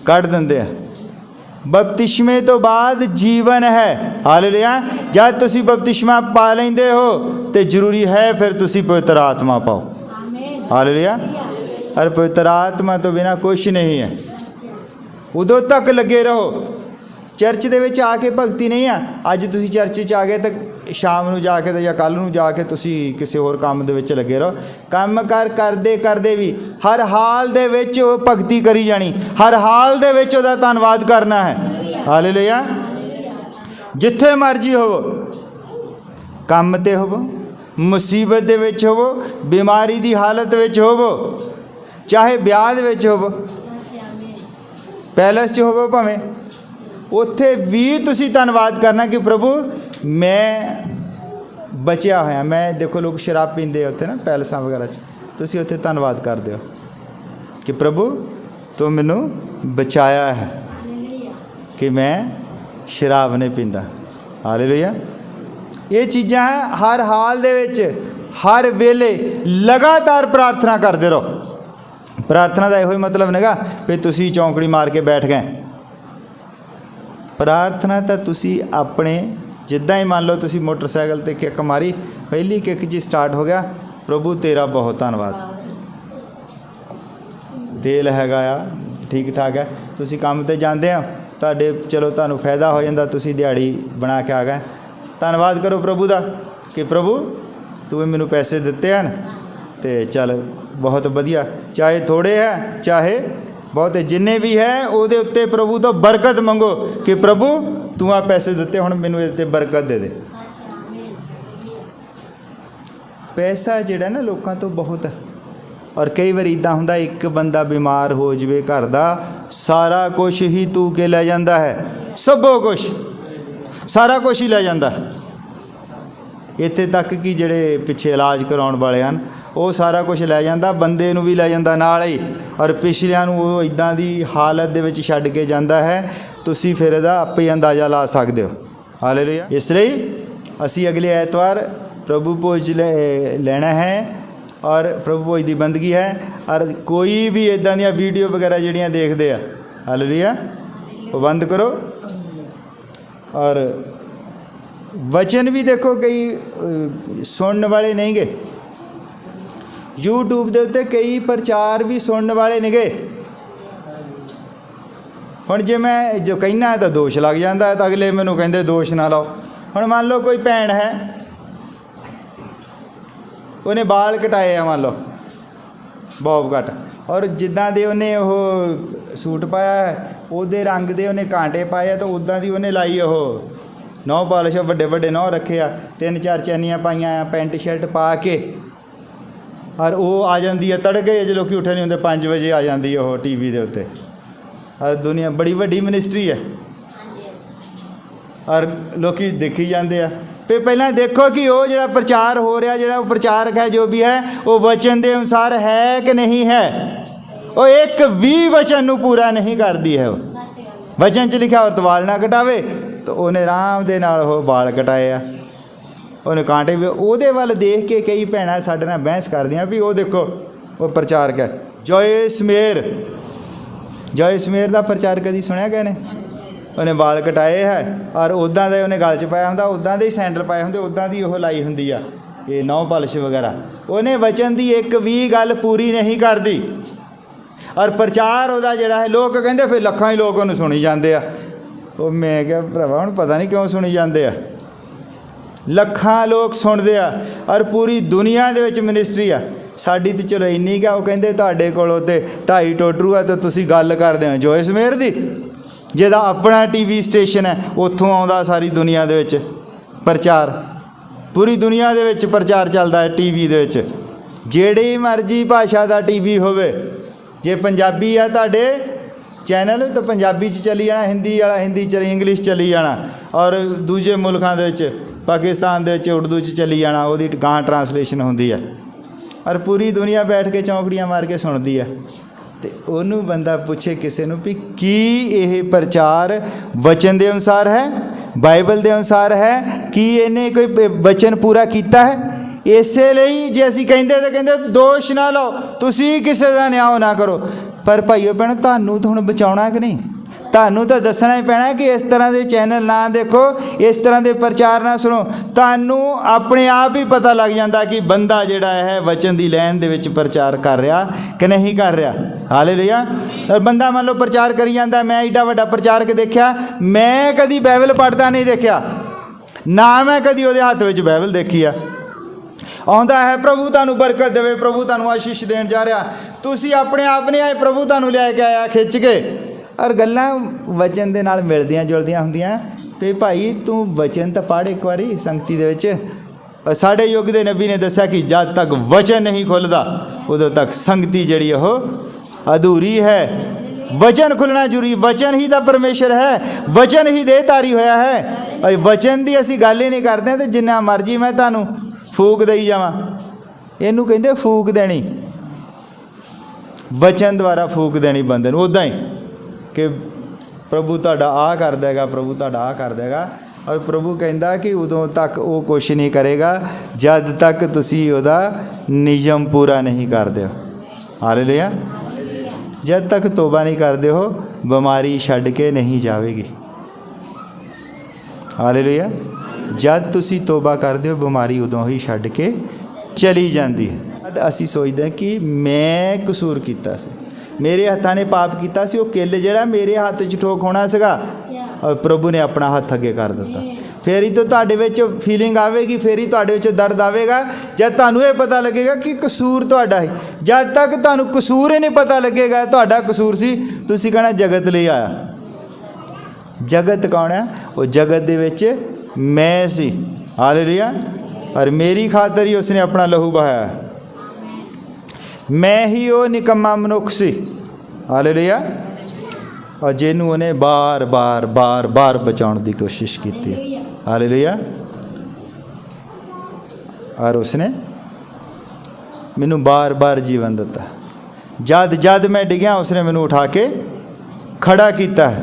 ਕੱਢ ਦਿੰਦੇ ਆ। ਬਪਤਿਸਮੇ ਤੋਂ ਬਾਅਦ ਜੀਵਨ ਹੈ। ਹਾਲੇਲੂਇਆ। ਜਦ ਤੁਸੀਂ ਬਪਤਿਸਮਾ ਪਾ ਲੈਂਦੇ ਹੋ ਤੇ ਜ਼ਰੂਰੀ ਹੈ ਫਿਰ ਤੁਸੀਂ ਪਵਿੱਤਰ ਆਤਮਾ ਪਾਓ। ਹਾਲੇਲੂਇਆ। ਔਰ ਪਵਿੱਤਰ ਆਤਮਾ ਤੋਂ ਬਿਨਾਂ ਕੁਛ ਨਹੀਂ ਹੈ। ਉਦੋਂ ਤੱਕ ਲੱਗੇ ਰਹੋ। ਚਰਚ ਦੇ ਵਿੱਚ ਆ ਕੇ ਭਗਤੀ ਨਹੀਂ ਆ। ਅੱਜ ਤੁਸੀਂ ਚਰਚ 'ਚ ਆ ਗਏ ਤਾਂ ਸ਼ਾਮ ਨੂੰ ਜਾ ਕੇ ਜਾਂ ਕੱਲ੍ਹ ਨੂੰ ਜਾ ਕੇ ਤੁਸੀਂ ਕਿਸੇ ਹੋਰ ਕੰਮ ਦੇ ਵਿੱਚ ਲੱਗੇ ਰਹੋ। ਕੰਮ ਕਰਦੇ ਕਰਦੇ ਵੀ ਹਰ ਹਾਲ ਦੇ ਵਿੱਚ ਉਹ ਭਗਤੀ ਕਰੀ ਜਾਣੀ, ਹਰ ਹਾਲ ਦੇ ਵਿੱਚ ਉਹਦਾ ਧੰਨਵਾਦ ਕਰਨਾ ਹੈ। ਹਾਲੇਲੂਇਆ। ਜਿੱਥੇ ਮਰਜ਼ੀ ਹੋਵੋ, ਕੰਮ 'ਤੇ ਹੋਵੋ, ਮੁਸੀਬਤ ਦੇ ਵਿੱਚ ਹੋਵੋ, ਬਿਮਾਰੀ ਦੀ ਹਾਲਤ ਵਿੱਚ ਹੋਵੋ, ਚਾਹੇ ਵਿਆਹ ਦੇ ਵਿੱਚ ਹੋਵੋ, ਪੈਲਸ 'ਚ ਹੋਵੋ, ਭਾਵੇਂ ਉੱਥੇ ਵੀ ਤੁਸੀਂ ਧੰਨਵਾਦ ਕਰਨਾ ਕਿ ਪ੍ਰਭੂ ਮੈਂ ਬਚਿਆ ਹੋਇਆ। ਮੈਂ ਦੇਖੋ ਲੋਕ ਸ਼ਰਾਬ ਪੀਂਦੇ ਆ ਉੱਥੇ ਨਾ ਪੈਲਸਾਂ ਵਗੈਰਾ 'ਚ, ਤੁਸੀਂ ਉੱਥੇ ਧੰਨਵਾਦ ਕਰਦੇ ਹੋ ਕਿ ਪ੍ਰਭੂ ਤੂੰ ਮੈਨੂੰ ਬਚਾਇਆ ਹੈ ਕਿ ਮੈਂ ਸ਼ਰਾਬ ਨਹੀਂ ਪੀਂਦਾ। ਹਾਲੇਲੂਇਆ। ਇਹ ਚੀਜ਼ਾਂ ਹਰ ਹਾਲ ਦੇ ਵਿੱਚ ਹਰ ਵੇਲੇ ਲਗਾਤਾਰ ਪ੍ਰਾਰਥਨਾ ਕਰਦੇ ਰਹੋ। ਪ੍ਰਾਰਥਨਾ ਦਾ ਇਹੋ ਹੀ ਮਤਲਬ ਨਹੀਂਗਾ ਵੀ ਤੁਸੀਂ ਚੌਂਕੜੀ ਮਾਰ ਕੇ ਬੈਠ ਗਏ। ਪ੍ਰਾਰਥਨਾ ਤਾਂ ਤੁਸੀਂ ਆਪਣੇ ਜਿੱਦਾਂ ਹੀ ਮੰਨ ਲਓ ਤੁਸੀਂ ਮੋਟਰਸਾਈਕਲ 'ਤੇ ਕਿੱਕ ਮਾਰੀ, ਪਹਿਲੀ ਕਿੱਕ 'ਚ ਸਟਾਰਟ ਹੋ ਗਿਆ, ਪ੍ਰਭੂ ਤੇਰਾ ਬਹੁਤ ਧੰਨਵਾਦ, ਤੇਲ ਹੈਗਾ ਆ, ਠੀਕ ਠਾਕ ਹੈ। ਤੁਸੀਂ ਕੰਮ 'ਤੇ ਜਾਂਦੇ ਆ, ਤੁਹਾਡੇ ਚਲੋ ਤੁਹਾਨੂੰ ਫਾਇਦਾ ਹੋ ਜਾਂਦਾ, ਤੁਸੀਂ ਦਿਹਾੜੀ ਬਣਾ ਕੇ ਆ ਗਏ, ਧੰਨਵਾਦ ਕਰੋ ਪ੍ਰਭੂ ਦਾ ਕਿ ਪ੍ਰਭੂ ਤੂੰ ਮੈਨੂੰ ਪੈਸੇ ਦਿੱਤੇ ਹਨ ਅਤੇ ਚੱਲ ਬਹੁਤ ਵਧੀਆ, ਚਾਹੇ ਥੋੜ੍ਹੇ ਹੈ ਚਾਹੇ ਬਹੁਤ, ਜਿੰਨੇ ਵੀ ਹੈ ਉਹਦੇ ਉੱਤੇ ਪ੍ਰਭੂ ਤੋਂ ਬਰਕਤ ਮੰਗੋ ਕਿ ਪ੍ਰਭੂ ਤੂੰ ਆ ਪੈਸੇ ਦਿੱਤੇ, ਹੁਣ ਮੈਨੂੰ ਇਹਦੇ 'ਤੇ ਬਰਕਤ ਦੇ ਦੇ। ਪੈਸਾ ਜਿਹੜਾ ਨਾ ਲੋਕਾਂ ਤੋਂ ਬਹੁਤ, ਔਰ ਕਈ ਵਾਰ ਇੱਦਾਂ ਹੁੰਦਾ ਇੱਕ ਬੰਦਾ ਬਿਮਾਰ ਹੋ ਜਾਵੇ ਘਰ ਦਾ, ਸਾਰਾ ਕੁਛ ਹੀ ਤੂੰ ਕੇ ਲੈ ਜਾਂਦਾ ਹੈ, ਸਭੋ ਕੁਛ, ਸਾਰਾ ਕੁਛ ਹੀ ਲੈ ਜਾਂਦਾ। ਇੱਥੇ ਤੱਕ ਕਿ ਜਿਹੜੇ ਪਿੱਛੇ ਇਲਾਜ ਕਰਾਉਣ ਵਾਲੇ ਹਨ ਉਹ ਸਾਰਾ ਕੁਛ ਲੈ ਜਾਂਦਾ, ਬੰਦੇ ਨੂੰ ਵੀ ਲੈ ਜਾਂਦਾ ਨਾਲ ਹੀ, ਔਰ ਪਿਛਲਿਆਂ ਨੂੰ ਉਹ ਇੱਦਾਂ ਦੀ ਹਾਲਤ ਦੇ ਵਿੱਚ ਛੱਡ ਕੇ ਜਾਂਦਾ ਹੈ। ਤੁਸੀਂ ਫਿਰ ਇਹਦਾ ਆਪੇ ਹੀ ਅੰਦਾਜ਼ਾ ਲਾ ਸਕਦੇ ਹੋ। ਹਾਲੇਲੂਇਆ। ਇਸ ਲਈ ਅਸੀਂ ਅਗਲੇ ਐਤਵਾਰ ਪ੍ਰਭੂ ਭੋਜ ਲੈਣਾ ਹੈ, ਔਰ ਪ੍ਰਭੂ ਭੋਜ ਦੀ ਬੰਦਗੀ ਹੈ। ਔਰ ਕੋਈ ਵੀ ਇੱਦਾਂ ਦੀਆਂ ਵੀਡੀਓ ਵਗੈਰਾ ਜਿਹੜੀਆਂ ਦੇਖਦੇ ਆ, ਹਾਲੇਲੂਇਆ, ਉਹ ਬੰਦ ਕਰੋ। ਔਰ ਵਚਨ ਵੀ ਦੇਖੋ ਕਈ ਸੁਣਨ ਵਾਲੇ ਨਹੀਂ ਗੇ, YouTube ਦੇ ਉੱਤੇ ਕਈ ਪ੍ਰਚਾਰ ਵੀ ਸੁਣਨ ਵਾਲੇ ਨਹੀਂ ਗੇ। ਹੁਣ ਜੇ ਮੈਂ ਜੋ ਕਹਿਣਾ ਤਾਂ ਦੋਸ਼ ਲੱਗ ਜਾਂਦਾ ਤਾਂ ਅਗਲੇ ਮੈਨੂੰ ਕਹਿੰਦੇ ਦੋਸ਼ ਨਾ ਲਾਓ। ਹੁਣ ਮੰਨ ਲਓ ਕੋਈ ਭੈਣ ਹੈ, ਉਹਨੇ ਬਾਲ ਕਟਾਏ ਆ, ਮੰਨ ਲਓ ਬੌਬ ਕੱਟ, ਔਰ ਜਿੱਦਾਂ ਦੇ ਉਹਨੇ ਉਹ ਸੂਟ ਪਾਇਆ ਹੈ ਉਹਦੇ ਰੰਗ ਦੇ ਉਹਨੇ ਕਾਂਟੇ ਪਾਏ ਆ, ਤਾਂ ਉੱਦਾਂ ਦੀ ਉਹਨੇ ਲਾਈ ਉਹ ਨੌ ਪਾਲਿਸ਼, ਵੱਡੇ ਵੱਡੇ ਨੌ ਰੱਖੇ ਆ, 3-4 ਚੈਨੀਆਂ ਪਾਈਆਂ ਆ, ਪੈਂਟ ਸ਼ਰਟ ਪਾ ਕੇ, ਔਰ ਉਹ ਆ ਜਾਂਦੀ ਹੈ ਤੜਕੇ ਜੇ ਲੋਕ ਉੱਠੇ ਨਹੀਂ ਹੁੰਦੇ 5 ਵਜੇ ਆ ਜਾਂਦੀ ਹੈ ਉਹ TV ਦੇ ਉੱਤੇ। ਔਰ ਦੁਨੀਆ ਬੜੀ ਵੱਡੀ ਮਿਨਿਸਟਰੀ ਹੈ, ਔਰ ਲੋਕ ਦੇਖੀ ਜਾਂਦੇ ਆ। ਤੇ ਪਹਿਲਾਂ ਦੇਖੋ ਕਿ ਉਹ ਜਿਹੜਾ ਪ੍ਰਚਾਰ ਹੋ ਰਿਹਾ, ਜਿਹੜਾ ਉਹ ਪ੍ਰਚਾਰਕ ਹੈ ਜੋ ਵੀ ਹੈ, ਉਹ ਵਚਨ ਦੇ ਅਨੁਸਾਰ ਹੈ ਕਿ ਨਹੀਂ ਹੈ। ਉਹ ਇੱਕ ਵੀ ਵਚਨ ਨੂੰ ਪੂਰਾ ਨਹੀਂ ਕਰਦੀ ਹੈ। ਉਹ ਵਚਨ 'ਚ ਲਿਖਿਆ ਔਰਤ ਵਾਲ ਨਾ ਕਟਾਵੇ, ਤਾਂ ਉਹਨੇ ਆਰਾਮ ਦੇ ਨਾਲ ਉਹ ਵਾਲ ਕਟਾਏ ਆ, ਉਹਨੇ ਕਾਂਟੇ ਵੀ। ਉਹਦੇ ਵੱਲ ਦੇਖ ਕੇ ਕਈ ਭੈਣਾਂ ਸਾਡੇ ਨਾਲ ਬਹਿਸ ਕਰਦੀਆਂ ਵੀ ਉਹ ਦੇਖੋ ਉਹ ਪ੍ਰਚਾਰਕ ਹੈ। ਜੋਇਸ ਮੇਰ, ਜੋਇਸ ਮੇਰ ਦਾ ਪ੍ਰਚਾਰ ਕਦੀ ਸੁਣਿਆ ਕਿਸੇ ਨੇ? ਉਹਨੇ ਵਾਲ ਕਟਾਏ ਹੈ, ਔਰ ਉੱਦਾਂ ਦੇ ਉਹਨੇ ਗਲ 'ਚ ਪਾਇਆ ਹੁੰਦਾ, ਉੱਦਾਂ ਦੇ ਹੀ ਸੈਂਡਲ ਪਾਏ ਹੁੰਦੇ, ਉੱਦਾਂ ਦੀ ਉਹ ਲਾਈ ਹੁੰਦੀ ਆ ਇਹ ਨੌ ਪਾਲਿਸ਼ ਵਗੈਰਾ। ਉਹਨੇ ਵਚਨ ਦੀ ਇੱਕ ਵੀ ਗੱਲ ਪੂਰੀ ਨਹੀਂ ਕਰਦੀ, ਔਰ ਪ੍ਰਚਾਰ ਉਹਦਾ ਜਿਹੜਾ ਹੈ, ਲੋਕ ਕਹਿੰਦੇ ਫਿਰ ਲੱਖਾਂ ਹੀ ਲੋਕ ਉਹਨੂੰ ਸੁਣੀ ਜਾਂਦੇ ਆ। ਉਹ ਮੈਂ ਕਿਹਾ ਭਰਾਵਾ ਹੁਣ ਪਤਾ ਨਹੀਂ ਕਿਉਂ ਸੁਣੀ ਜਾਂਦੇ ਆ, ਲੱਖਾਂ ਲੋਕ ਸੁਣਦੇ ਆ, ਔਰ ਪੂਰੀ ਦੁਨੀਆ ਦੇ ਵਿੱਚ ਮਿਨਿਸਟਰੀ ਆ। ਸਾਡੀ ਤਾਂ ਚਲੋ ਇੰਨੀ ਕੁ, ਉਹ ਕਹਿੰਦੇ ਤੁਹਾਡੇ ਕੋਲ ਤੇ 2.5 ਟੋਟਰੂ ਆ ਤਾਂ ਤੁਸੀਂ ਗੱਲ ਕਰਦੇ ਹੋ ਜੋਇਸ ਮੇਰ ਦੀ, ਜਿਹਦਾ ਆਪਣਾ TV ਸਟੇਸ਼ਨ ਹੈ, ਉੱਥੋਂ ਆਉਂਦਾ ਸਾਰੀ ਦੁਨੀਆ ਦੇ ਵਿੱਚ ਪ੍ਰਚਾਰ, ਪੂਰੀ ਦੁਨੀਆ ਦੇ ਵਿੱਚ ਪ੍ਰਚਾਰ ਚੱਲਦਾ ਹੈ TV ਦੇ ਵਿੱਚ। ਜਿਹੜੀ ਮਰਜ਼ੀ ਭਾਸ਼ਾ ਦਾ TV ਹੋਵੇ, ਜੇ ਪੰਜਾਬੀ ਆ ਤੁਹਾਡੇ ਚੈਨਲ ਤਾਂ ਪੰਜਾਬੀ 'ਚ ਚੱਲੀ ਜਾਣਾ, ਹਿੰਦੀ ਵਾਲਾ ਹਿੰਦੀ ਚੱਲੀ, ਇੰਗਲਿਸ਼ ਚੱਲੀ ਜਾਣਾ, ਔਰ ਦੂਜੇ ਮੁਲਕਾਂ ਦੇ ਵਿੱਚ ਪਾਕਿਸਤਾਨ ਦੇ ਵਿੱਚ ਉਰਦੂ 'ਚ ਚੱਲੀ ਜਾਣਾ, ਉਹਦੀ ਗਾਂ ਟਰਾਂਸਲੇਸ਼ਨ ਹੁੰਦੀ ਹੈ, ਔਰ ਪੂਰੀ ਦੁਨੀਆ ਬੈਠ ਕੇ ਚੌਂਕੜੀਆਂ ਮਾਰ ਕੇ ਸੁਣਦੀ ਹੈ। ਅਤੇ ਉਹਨੂੰ ਬੰਦਾ ਪੁੱਛੇ ਕਿਸੇ ਨੂੰ ਵੀ ਕੀ ਇਹ ਪ੍ਰਚਾਰ ਵਚਨ ਦੇ ਅਨੁਸਾਰ ਹੈ, ਬਾਈਬਲ ਦੇ ਅਨੁਸਾਰ ਹੈ, ਕੀ ਇਹਨੇ ਕੋਈ ਵਚਨ ਪੂਰਾ ਕੀਤਾ ਹੈ? ਇਸੇ ਲਈ ਜੇ ਅਸੀਂ ਕਹਿੰਦੇ ਤਾਂ ਕਹਿੰਦੇ ਦੋਸ਼ ਨਾ ਲਓ, ਤੁਸੀਂ ਕਿਸੇ ਦਾ ਨਿਆਂ ਨਾ ਕਰੋ। ਪਰ ਭਾਈਓ ਭੈਣੋ, ਤੁਹਾਨੂੰ ਤਾਂ ਹੁਣ ਬਚਾਉਣਾ ਕਿ ਨਹੀਂ? ਤੁਹਾਨੂੰ ਤਾਂ ਦੱਸਣਾ ਹੀ ਪੈਣਾ ਕਿ ਇਸ ਤਰ੍ਹਾਂ ਦੇ ਚੈਨਲ ਨਾ ਦੇਖੋ, ਇਸ ਤਰ੍ਹਾਂ ਦੇ ਪ੍ਰਚਾਰ ਨਾ ਸੁਣੋ। ਤੁਹਾਨੂੰ ਆਪਣੇ ਆਪ ਹੀ ਪਤਾ ਲੱਗ ਜਾਂਦਾ ਕਿ ਬੰਦਾ ਜਿਹੜਾ ਹੈ ਵਚਨ ਦੀ ਲਾਈਨ ਦੇ ਵਿੱਚ ਪ੍ਰਚਾਰ ਕਰ ਰਿਹਾ ਕਿ ਨਹੀਂ ਕਰ ਰਿਹਾ। ਹਾਲੇਲੂਇਆ। ਔਰ ਬੰਦਾ ਮੰਨ ਲਓ ਪ੍ਰਚਾਰ ਕਰੀ ਜਾਂਦਾ, ਮੈਂ ਏਡਾ ਵੱਡਾ ਪ੍ਰਚਾਰਕ ਦੇਖਿਆ, ਮੈਂ ਕਦੀ ਬਾਈਬਲ ਪੜ੍ਹਦਾ ਨਹੀਂ ਦੇਖਿਆ, ਨਾ ਮੈਂ ਕਦੀ ਉਹਦੇ ਹੱਥ ਵਿੱਚ ਬਾਈਬਲ ਦੇਖੀ ਆ। ਆਉਂਦਾ ਹੈ ਪ੍ਰਭੂ ਤੁਹਾਨੂੰ ਬਰਕਤ ਦੇਵੇ, ਪ੍ਰਭੂ ਤੁਹਾਨੂੰ ਆਸ਼ੀਸ਼ ਦੇਣ ਜਾ ਰਿਹਾ, ਤੁਸੀਂ ਆਪਣੇ ਆਪ ਨਹੀਂ ਆਏ, ਪ੍ਰਭੂ ਤੁਹਾਨੂੰ ਲੈ ਕੇ ਆਇਆ ਖਿੱਚ ਕੇ। ਔਰ ਗੱਲਾਂ ਵਚਨ ਦੇ ਨਾਲ ਮਿਲਦੀਆਂ ਜੁਲਦੀਆਂ ਹੁੰਦੀਆਂ ਵੀ ਭਾਈ ਤੂੰ ਵਚਨ ਤਾਂ ਪੜ੍ਹ ਇੱਕ ਵਾਰੀ ਸੰਗਤੀ ਦੇ ਵਿੱਚ। ਸਾਡੇ ਯੁੱਗ ਦੇ ਨਬੀ ਨੇ ਦੱਸਿਆ ਕਿ ਜਦ ਤੱਕ ਵਚਨ ਨਹੀਂ ਖੁੱਲ੍ਹਦਾ ਉਦੋਂ ਤੱਕ ਸੰਗਤੀ ਜਿਹੜੀ ਉਹ ਅਧੂਰੀ ਹੈ। वचन खुलना जरूरी। वचन ही तो परमेश्वर है, वचन ही देहधारी होया है। वचन की असी गल ही नहीं करते तो जिन्ना मर्जी मैं तुहानू फूक दई जावां, इनू कहंदे फूक देनी। वचन द्वारा फूक देनी बंदे नूं उदां ही कि प्रभु तुहाडा आ कर देगा, प्रभु तुहाडा आ कर देगा। और प्रभु कहंदा कि उदों तक वो कुछ नहीं करेगा जद तक तुसी उहदा नियम पूरा नहीं करदे हो। हालेलुया। जब तक तोबा नहीं करते हो बीमारी छड्ड के नहीं जाएगी। हालेलुया। जब तुसी तोबा करते हो बीमारी उदों ही छड्ड के चली जाती है। असी सोचते हैं कि मैं कसूर किया सी, मेरे हत्थां ने पाप किया सी, वो किल जिहड़ा मेरे हत्थ च ठोक होना सीगा और प्रभु ने अपना हत्थ अगे कर दिता। फिर ही तो तुहाडे विच फीलिंग आवेगी, फिर ही तुहाडे विच दर्द आवेगा जब तुहानू ये पता लगेगा कि कसूर तुहाडा है। जब तक तुहानू कसूर ही नहीं पता लगेगा तुहाडा कसूर सी, तुसीं कहना जगत ले आया। जगत कौन है? वो जगत दे विच मैं सी। हालेलुया। और मेरी खातर ही उसने अपना लहू बहाया। मैं ही वो निकम्मा मनुख सी। हालेलुया। और जिन्होंने उन्हें बार बार बार बार बचाने की कोशिश की। हालेलुया। और उसने मैनू बार बार जीवन दिता। जद जद मैं डिग्या उसने मैनू उठा के खड़ा किया है।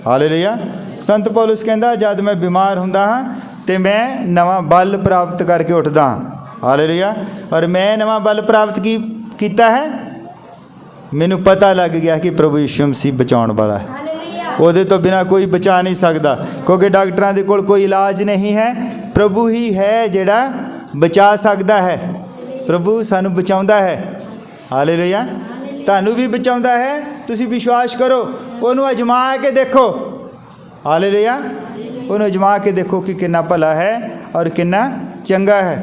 हालेलुया। संत पौलुस कहंदा जद मैं बीमार हुंदा हाँ तो मैं नवा बल प्राप्त करके उठदा हाँ। हालेलुया। और मैं नवा बल प्राप्त किया है, मैनू पता लग गया कि प्रभु यीशु मसीह बचाने वाला है। ਉਹਦੇ तो बिना कोई बचा नहीं सकता, क्योंकि डॉक्टरों के कोल कोई इलाज नहीं है। प्रभु ही है जिहड़ा बचा सकता है। प्रभु सानू बचाउंदा है। हालेलुया। तुहानू भी बचाउंदा है। तुसीं विश्वास करो, उहनू अजमा के देखो। हालेलुया। उहनू अजमा के देखो कि कितना भला है और कितना चंगा है।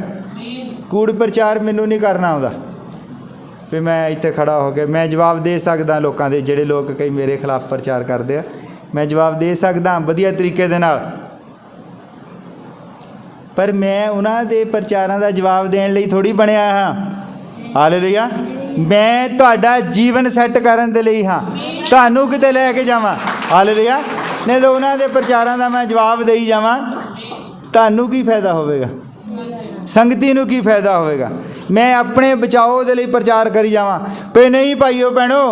कूड़ प्रचार मैनू नहीं करना आउंदा भी मैं इत्थे खड़ा हो गया मैं जवाब दे सकदा लोगों के, जिहड़े लोग कई मेरे खिलाफ प्रचार करते हैं, मैं जवाब दे सकदा वधिया तरीके दे नाल। पर मैं उन्हां दे प्रचारां दा जवाब देण लई थोड़ी बणिया हाँ। हालेलुया। मैं तुहाडा जीवन सैट करन दे लई हाँ, तुहानू किते लैके जावां। हालेलुया। नहीं तो उन्हां दे प्रचारां दा मैं जवाब देई जावां, तुहानू की फायदा होवेगा, संगती नू की फायदा होवेगा। मैं अपने बचाओ दे लई प्रचार करी जावां पे नहीं भाईओ भैणो,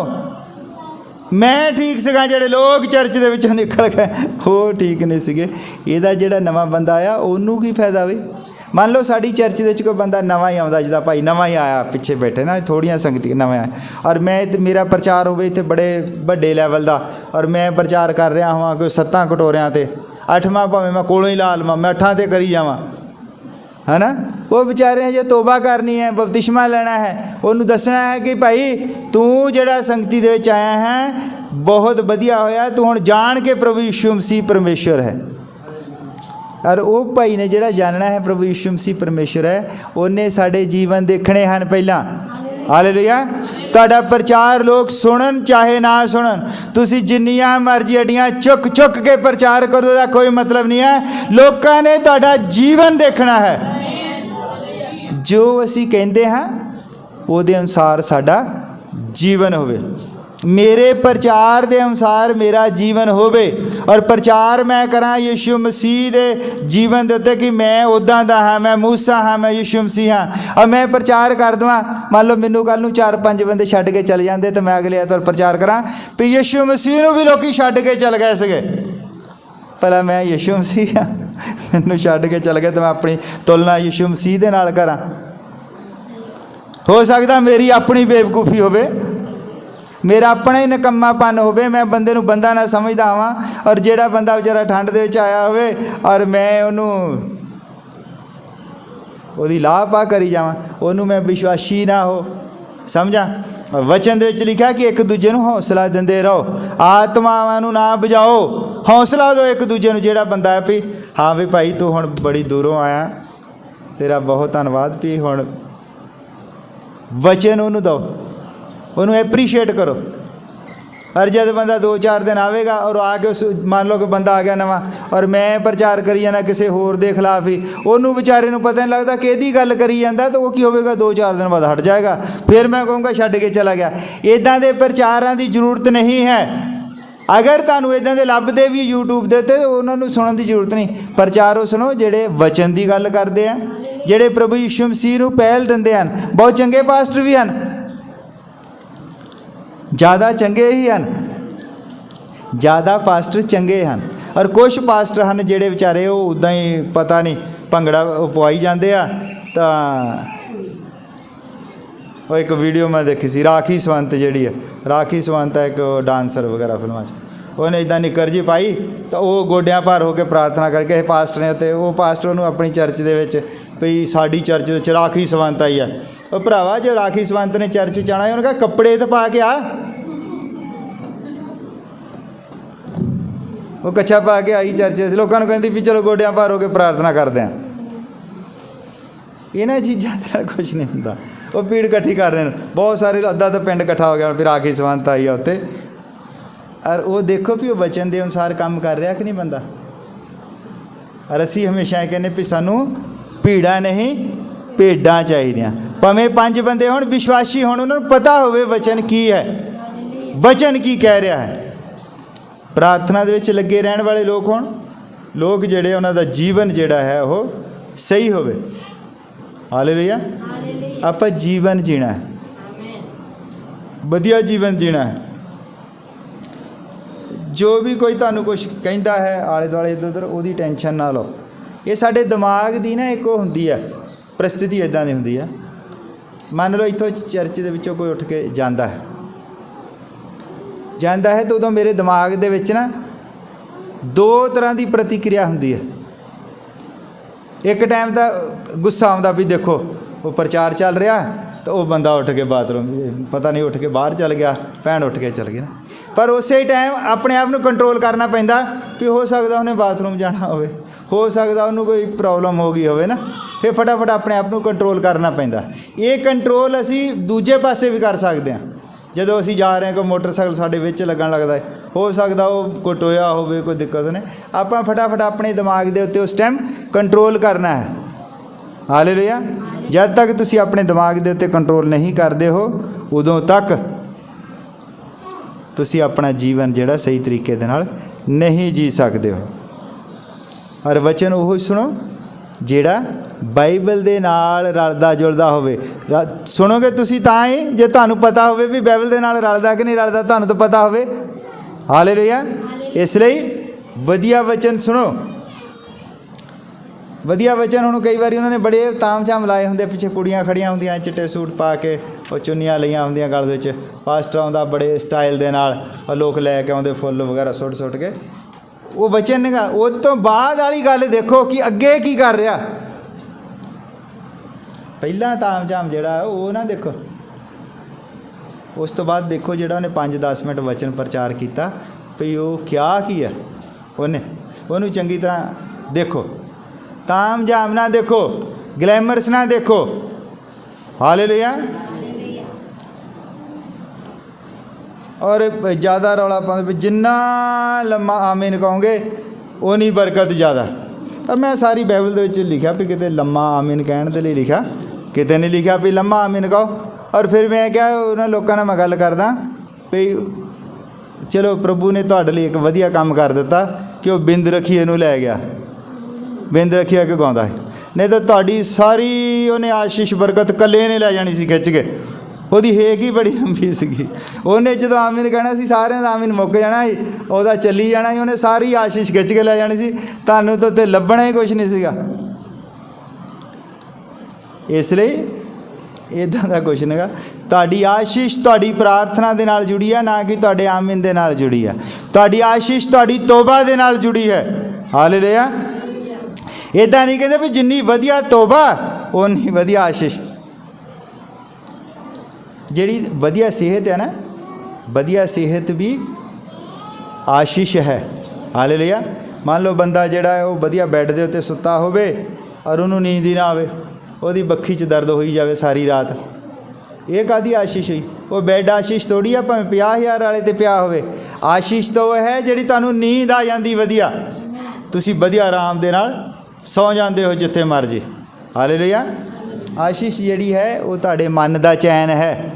मैं ठीक सगा, जिहड़े लोग चर्च दे विचों निकल गए वो ठीक नहीं सीगे। इहदा जिहड़ा नवा बंदा आया उहनू की फायदा वे। मान लो साडी चर्च दे विच कोई बंदा नवा ही आउंदा, जिदा भाई नवा ही आया, पिछे बैठे ना थोड़ियां संगती नवा आया, और मैं मेरा प्रचार होवे इत्थे बड़े वड्डे लैवल दा, और मैं प्रचार कर रहा हां कोई 7 कटोरियां ते 8वां भावें मैं कोलों ही ला लवां, मैं 8 ते करी जावां, है ना। वो बेचारे जो तोबा करनी है, बपतिस्मा लेना है, उन्होंने दसना है कि भाई तू जिहड़ा संगति दे विच आया है बहुत वधिया होया, तू हुण जान के प्रभु यीशु मसीह परमेश्वर है। और वो भाई ने जिहड़ा जानना है प्रभु यीशु मसीह परमेश्वर है, उन्हें साडे जीवन देखने हैं पहला। हालेलुया। तुहाडा प्रचार लोग सुनन चाहे ना सुनन, तुसी जिन्नियां मर्जी अड्डियां चुक चुक के प्रचार करो, दा कोई मतलब नहीं है। लोकां ने तुहाडा जीवन देखना है। जो असी कहते हैं उहदे अनुसार साडा जीवन होवे, मेरे प्रचार के अनुसार मेरा जीवन होवे, और प्रचार मैं करा यीशु मसीह के जीवन के उत्ते कि मैं उदा दा हाँ, मैं मूसा हाँ, मैं यीशु मसीह हाँ, और मैं प्रचार कर देवां। मान लो मैनू कल नूं 4-5 बंदे छड्ड के चले जाते तो मैं अगले ऐतवार प्रचार करा भी यीशु मसीह नूं भी लोग छड्ड के चल गए सगे, भला मैं यीशु मसीह हाँ, मैनू छड्ड के चल गए तो मैं अपनी तुलना यीशु मसीह दे नाल करा। हो सकता मेरी अपनी बेवकूफ़ी होवे, मेरा अपना ही नकम्मापन होवे, मैं बंदे नूं बंदा ना समझदा आवां, और जिहड़ा बंदा बेचारा ठंड दे विच आया होवे और मैं उहनूं ओहदी लाह करी जावां, उहनूं मैं विश्वासी ना हो समझां। वचन दे विच लिखा कि एक दूजे नूं हौसला दिंदे रहो, आत्मावां नूं ना बुझाओ, हौसला दो एक दूजे नूं। जिहड़ा बंदा है भी हाँ भी भाई तू हुण बड़ी दूरों आया, तेरा बहुत धन्नवाद, भी हुण वचन उन्होंने दो, उन्होंने एप्रीशिएट करो, और जब बंदा 2-4 दिन आवेगा और आके उस मान लो कि बंदा आ गया नवा और मैं प्रचार करी जाना किसी होर के खिलाफ ही, उन्होंने बेचारे को पता नहीं लगता कि यदी गल करी जाता, तो वो की होगा 2-4 दिन बाद हट जाएगा, फिर मैं कहूँगा छड्ड के चला गया। इदां दे प्रचारां की जरूरत नहीं है। अगर तुहानूं इदां दे लभदे भी यूट्यूब दे उत्ते, तो उन्होंने सुनने की जरूरत नहीं। प्रचार वो सुनो जिहड़े वचन की गल करते हैं, जिहड़े प्रभु यीशु मसीह नूं पहल दिंदे हन। बहुत चंगे पास्टर भी हैं, ज़्यादा चंगे ही हैं, ज़्यादा पास्टर चंगे हैं, और कुछ पास्टर हैं जिहड़े बेचारे वो उदां ही पता नहीं भंगड़ा पवाई जाते आ। तो एक वीडियो मैं देखी सी, राखी सवंत जिहड़ी है, राखी सवंत है एक डांसर वगैरह फिल्मां 'च, उन्हें इदां निकर जी पाई तो वो गोड्यां भार होकर प्रार्थना करके पास्टर ने, तो वो पास्टर उन्होंने अपनी चर्च दे विच भई साडी चर्च दे राखी सवंत आई है। वो भरावा जो राखी सवंत ने चर्च च आना, उन्होंने कहा कपड़े तो पा के आ, वो कच्छा पा के आई चर्च, लोगों को कहती भी चलो गोड्यां भार होकर प्रार्थना करते हैं। इन्हां चीज़ों के कुछ नहीं होंदा, वो भीड़ इकट्ठी कर रहे हैं, बहुत सारे अद्धा तो पिंड इकट्ठा हो गया, फिर राखी सवंत आई है उत्ते। और वो देखो भी वो वचन के अनुसार काम कर रहा कि नहीं बंदा। और असी हमेशा कहने भी सानू भीड़ा नहीं भेडां चाहिए, भावें 5 बंदे होण विश्वासी होण, उन्होंने पता होवे वचन की है, वचन की कह रहा है। प्रार्थना दे विच लगे रहने वाले लोग होण, लोग जिहड़े उन्हां दा जीवन जिहड़ा है वो सही होवे। हालेलुया। आपां जीवन जीना है, वधिया जीवन जीना है। जो भी कोई तुहानूं कुछ कहता है आले दुआले इधर उधर, उसदी टेंशन ना लो। ये साडे दिमाग की ना एक हुंदी है परिस्थिति, इदां दी हुंदी है। मान लो इत्थों चर्च दे विचों कोई उठ के जाता है तो उदों मेरे दिमाग दे विच ना 2 तरह की प्रतिक्रिया हुंदी है। एक टाइम तो गुस्सा आउंदा भी देखो वो प्रचार चल रहा है, तो वो बंदा उठ के बाथरूम पता नहीं उठ के बाहर चल गया, भैन उठ के चल गई ना। पर उस टाइम अपने आप को कंट्रोल करना पैंदा कि हो सकता उन्हें बाथरूम जाना हो सकता उन्होंने कोई प्रॉब्लम हो गई होवे ना, फिर फटाफट अपने आप को कंट्रोल करना पैंदा। ये कंट्रोल असी दूजे पासे भी कर सकते हैं। जदों असी जा रहे हैं, कोई मोटरसाइकिल साडे विच लगन लगता है, हो सकता वो कोई टोया होवे, कोई दिक्कत नहीं, आपां फटाफट अपने दिमाग के उत्ते उस टाइम कंट्रोल करना है। हालेलुया। जब तक तुसी अपने दिमाग के उत्ते कंट्रोल नहीं करते हो, उदों तक तुसी अपना जीवन जिहड़ा सही तरीके दे नाल नहीं जी सकते हो। और वचन वो सुनो जिहड़ा बाइबल दे नाल रलदा जुलदा होवे। सुनोगे तुसी तां ही जे तुहानूं पता होवे भी बाइबल दे नाल रलदा कि नहीं रलदा, तुहानूं तो पता होवे। हालेलुया। इसलिए वधिया वचन सुनो, वधिया वचन। हुण कई बार उन्होंने बड़े ताम झाम लाए होंदे, पिछे कुड़ियां खड़ियां होंदियां चिट्टे सूट पा के, और चुन्नियां लईआं होंदियां गल विच, पास्टर आउंदा बड़े स्टाइल दे नाल, और लोग लैके आउंदे फुੱਲ वगैरह सुट के। वो वचन नेगा। उस तो बाद वाली गल देखो कि अगे की कर रहा। पहला ताम झाम जिहड़ा वो ना देखो, उस तो बाद देखो जिहड़ा उन्हें 5-10 मिनट वचन प्रचार किया भी वो क्या किया उन्हें, उन्होंने चंगी तरह देखो। ताम झाम ना देखो, ग्लैमरस ना देखो। हालेलुया। और ज़्यादा रौला पाते जिन्ना लम्मा आमीन कहोगे उन्नी बरकत ज़्यादा। अब मैं सारी बाइबल दे विच लिखा भी किते लम्मा आमीन कहने के लिए लिखा, किते नहीं लिखा भी लम्मा आमीन कहो। और फिर मैं क्या उन्होंने लोगों नाल मैं गल करदा भी चलो प्रभु ने तुहाडे लई एक वधिया काम कर दिता कि वो बिंद रखीए नूं लै गया, बिंद रखीए के गाउंदा है, नहीं तो तुहाडी सारी उन्हें आशीष बरकत कल्ले ने लै जानी सी खिच के। ਉਹਦੀ ਹੇਕ ਹੀ बड़ी लंबी ਸੀਗੀ। ਉਹਨੇ ਜਦੋਂ ਆਮੀਨ ਕਹਿਣਾ ਸੀ ਸਾਰਿਆਂ ਦਾ ਆਮੀਨ ਮੁੱਕ ਜਾਣਾ ਸੀ, ਉਹਦਾ ਚੱਲੀ ਜਾਣਾ ਸੀ, ਉਹਨੇ ਸਾਰੀ ਆਸ਼ੀਸ਼ ਖਿੱਚ ਕੇ ਲੈ ਜਾਣੀ ਸੀ, ਤੁਹਾਨੂੰ ਤਾਂ ਉੱਤੇ ਲੱਭਣਾ ਹੀ ਕੁਛ ਨਹੀਂ ਸੀਗਾ। ਇਸ ਲਈ ਇੱਦਾਂ ਦਾ ਕੁਛ ਨਹੀਂਗਾ। ਤੁਹਾਡੀ ਆਸ਼ੀਸ਼ ਤੁਹਾਡੀ ਪ੍ਰਾਰਥਨਾ ਦੇ ਨਾਲ ਜੁੜੀ ਹੈ, ਨਾ ਕਿ ਤੁਹਾਡੇ ਆਮੀਨ ਦੇ ਨਾਲ ਜੁੜੀ ਹੈ। ਤੁਹਾਡੀ ਆਸ਼ੀਸ਼ ਤੁਹਾਡੀ ਤੋਬਾ ਦੇ ਨਾਲ ਜੁੜੀ ਹੈ। ਹਾਲੇਲੂਇਆ। ਇੱਦਾਂ ਨਹੀਂ ਕਹਿੰਦੇ ਵੀ ਜਿੰਨੀ ਵਧੀਆ ਤੋਬਾ ਉਨੀ ਵਧੀਆ ਆਸ਼ੀਸ਼। ਜਿਹੜੀ ਵਧੀਆ ਸਿਹਤ ਹੈ ਨਾ, ਵਧੀਆ ਸਿਹਤ भी आशीष है। हालेलुया। मान लो बंदा ਜਿਹੜਾ ਹੈ ਉਹ ਵਧੀਆ ਬੈੱਡ ਦੇ ਉੱਤੇ ਸੁੱਤਾ ਹੋਵੇ ਔਰ ਉਹਨੂੰ ਨੀਂਦ ਹੀ ਨਾ ਆਵੇ, ਉਹਦੀ ਬੱਖੀ 'ਚ ਦਰਦ ਹੋਈ ਜਾਵੇ ਸਾਰੀ ਰਾਤ, ਇਹ ਕਾਹਦੀ ਆਸ਼ੀਸ਼ ਹੈ? ਉਹ ਬੈੱਡ ਆਸ਼ੀਸ਼ ਥੋੜ੍ਹੀ ਆ, ਭਾਵੇਂ 50,000 ਵਾਲੇ 'ਤੇ ਪਿਆ ਹੋਵੇ। ਆਸ਼ੀਸ਼ ਤਾਂ ਉਹ ਹੈ ਜਿਹੜੀ ਤੁਹਾਨੂੰ ਨੀਂਦ ਆ ਜਾਂਦੀ ਵਧੀਆ, ਤੁਸੀਂ ਵਧੀਆ ਆਰਾਮ ਦੇ ਨਾਲ ਸੌਂ ਜਾਂਦੇ ਹੋ ਜਿੱਥੇ ਮਰਜੀ। ਹਾਲੇਲੂਇਆ। ਆਸ਼ੀਸ਼ ਜਿਹੜੀ ਹੈ ਉਹ ਤੁਹਾਡੇ ਮਨ ਦਾ ਚੈਨ ਹੈ।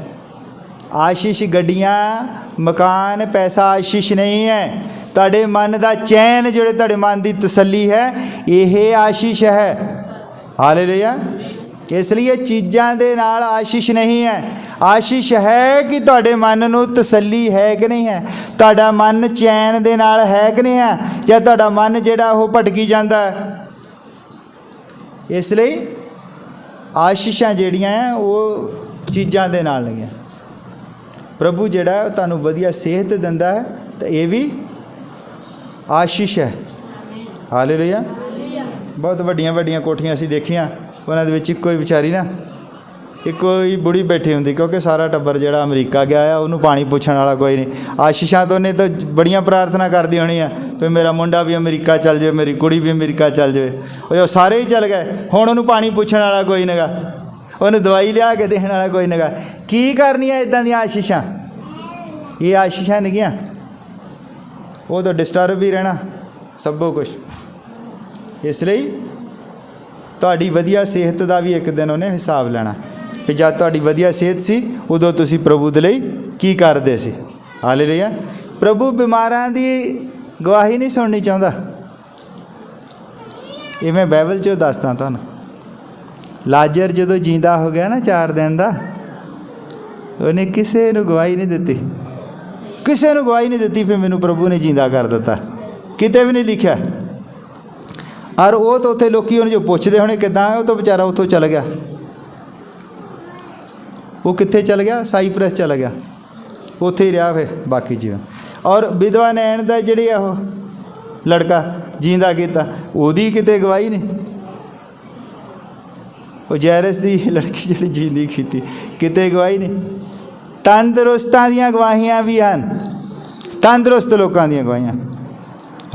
ਆਸ਼ੀਸ਼ ਗੱਡੀਆਂ ਮਕਾਨ ਪੈਸਾ ਆਸ਼ੀਸ਼ ਨਹੀਂ ਹੈ, ਤੁਹਾਡੇ ਮਨ ਦਾ ਚੈਨ, ਜਿਹੜੇ ਤੁਹਾਡੇ ਮਨ ਦੀ ਤਸੱਲੀ ਹੈ, ਇਹ ਆਸ਼ੀਸ਼ ਹੈ। ਹਾਲੇਲੂਇਆ। ਇਸ ਲਈ ਇਹ ਚੀਜ਼ਾਂ ਦੇ ਨਾਲ ਆਸ਼ੀਸ਼ ਨਹੀਂ ਹੈ। ਆਸ਼ੀਸ਼ ਹੈ ਕਿ ਤੁਹਾਡੇ ਮਨ ਨੂੰ ਤਸੱਲੀ ਹੈ ਕਿ ਨਹੀਂ ਹੈ, ਤੁਹਾਡਾ ਮਨ ਚੈਨ ਦੇ ਨਾਲ ਹੈ ਕਿ ਨਹੀਂ ਹੈ, ਜਾਂ ਤੁਹਾਡਾ ਮਨ ਜਿਹੜਾ ਉਹ ਭਟਕੀ ਜਾਂਦਾ ਹੈ। ਇਸ ਲਈ ਆਸ਼ੀਸ਼ਾਂ ਜਿਹੜੀਆਂ ਹੈ ਉਹ ਚੀਜ਼ਾਂ ਦੇ ਨਾਲ ਨਹੀਂ ਹੈ। ਪ੍ਰਭੂ ਜਿਹੜਾ ਤੁਹਾਨੂੰ ਵਧੀਆ ਸਿਹਤ ਦਿੰਦਾ ਹੈ ਤਾਂ ਇਹ ਵੀ ਆਸ਼ੀਸ਼ ਹੈ। ਹਾਲੇਲੂਇਆ। ਬਹੁਤ ਵੱਡੀਆਂ ਵੱਡੀਆਂ ਕੋਠੀਆਂ ਅਸੀਂ ਦੇਖੀਆਂ, ਉਹਨਾਂ ਦੇ ਵਿੱਚ ਇੱਕੋ ਹੀ ਵਿਚਾਰੀ ਨਾ, ਇੱਕੋ ਹੀ ਬੁੜੀ ਬੈਠੀ ਹੁੰਦੀ, ਕਿਉਂਕਿ ਸਾਰਾ ਟੱਬਰ ਜਿਹੜਾ ਅਮਰੀਕਾ ਗਿਆ ਆ ਉਹਨੂੰ ਪਾਣੀ ਪੁੱਛਣ ਵਾਲਾ ਕੋਈ ਨਹੀਂ। ਆਸ਼ੀਸ਼ਾਂ ਤੋਂ ਉਹਨੇ ਤਾਂ ਬੜੀਆਂ ਪ੍ਰਾਰਥਨਾ ਕਰਦੀ ਹੋਣੀ ਆ ਵੀ ਮੇਰਾ ਮੁੰਡਾ ਵੀ ਅਮਰੀਕਾ ਚੱਲ ਜਾਵੇ, ਮੇਰੀ ਕੁੜੀ ਵੀ ਅਮਰੀਕਾ ਚੱਲ ਜਾਵੇ। ਉਹ ਸਾਰੇ ਹੀ ਚੱਲ ਗਏ, ਹੁਣ ਉਹਨੂੰ ਪਾਣੀ ਪੁੱਛਣ ਵਾਲਾ ਕੋਈ ਨਹੀਂਗਾ, ਉਹਨੂੰ ਦਵਾਈ ਲਿਆ ਕੇ ਦੇਣ ਵਾਲਾ ਕੋਈ ਨਹੀਂਗਾ। ਕੀ ਕਰਨੀਆਂ ਇੱਦਾਂ ਦੀਆਂ ਆਸ਼ੀਸ਼ਾਂ? ਇਹ ਆਸ਼ੀਸ਼ਾਂ ਨਹੀਂਗੀਆਂ, ਉਹ ਤਾਂ ਡਿਸਟਰਬ ਹੀ ਰਹਿਣਾ ਸਭੋ ਕੁਛ। ਇਸ ਲਈ ਤੁਹਾਡੀ ਵਧੀਆ ਸਿਹਤ ਦਾ ਵੀ ਇੱਕ ਦਿਨ ਉਹਨੇ ਹਿਸਾਬ ਲੈਣਾ ਵੀ ਜਦ ਤੁਹਾਡੀ ਵਧੀਆ ਸਿਹਤ ਸੀ ਉਦੋਂ ਤੁਸੀਂ ਪ੍ਰਭੂ ਦੇ ਲਈ ਕੀ ਕਰਦੇ ਸੀ। ਹਾਲੇਲੂਇਆ। ਪ੍ਰਭੂ ਬਿਮਾਰਾਂ ਦੀ ਗਵਾਹੀ ਨਹੀਂ ਸੁਣਨੀ ਚਾਹੁੰਦਾ। ਇਹ ਮੈਂ ਬਾਈਬਲ 'ਚੋਂ ਦੱਸਦਾ ਤੁਹਾਨੂੰ। ਲਾਜ਼ਰ ਜਦੋਂ ਜਿੰਦਾ ਹੋ ਗਿਆ ਨਾ 4 ਦਿਨ ਦਾ, ਉਹਨੇ ਕਿਸੇ ਨੂੰ ਗਵਾਹੀ ਨਹੀਂ ਦਿੱਤੀ, ਕਿਸੇ ਨੂੰ ਗਵਾਹੀ ਨਹੀਂ ਦਿੱਤੀ ਫਿਰ ਮੈਨੂੰ ਪ੍ਰਭੂ ਨੇ ਜਿੰਦਾ ਕਰ ਦਿੱਤਾ, ਕਿਤੇ ਵੀ ਨਹੀਂ ਲਿਖਿਆ। ਔਰ ਉਹ ਤਾਂ ਉੱਥੇ ਲੋਕੀ ਉਹਨੂੰ ਜੋ ਪੁੱਛਦੇ ਹੋਣੇ ਕਿੱਦਾਂ, ਉਹ ਤਾਂ ਵਿਚਾਰਾ ਉੱਥੋਂ ਚਲ ਗਿਆ। ਉਹ ਕਿੱਥੇ ਚਲ ਗਿਆ? ਸਾਈਪ੍ਰਸ ਚਲਾ ਗਿਆ, ਉੱਥੇ ਹੀ ਰਿਹਾ ਫਿਰ ਬਾਕੀ ਜੀਵਨ। ਔਰ ਵਿਧਵਾ ਨੈਣ ਦਾ ਜਿਹੜੀ ਆ ਉਹ ਲੜਕਾ ਜਿੰਦਾ ਕੀਤਾ, ਉਹਦੀ ਕਿਤੇ ਗਵਾਹੀ ਨਹੀਂ। ਉਹ ਜੈਰਸ ਦੀ ਲੜਕੀ ਜਿਹੜੀ ਜਿੰਦੀ ਕੀਤੀ, ਕਿਤੇ ਗਵਾਹੀ ਨਹੀਂ। ਤੰਦਰੁਸਤਾਂ ਦੀਆਂ ਗਵਾਹੀਆਂ ਵੀ ਹਨ, ਤੰਦਰੁਸਤ ਲੋਕਾਂ ਦੀਆਂ ਗਵਾਹੀਆਂ।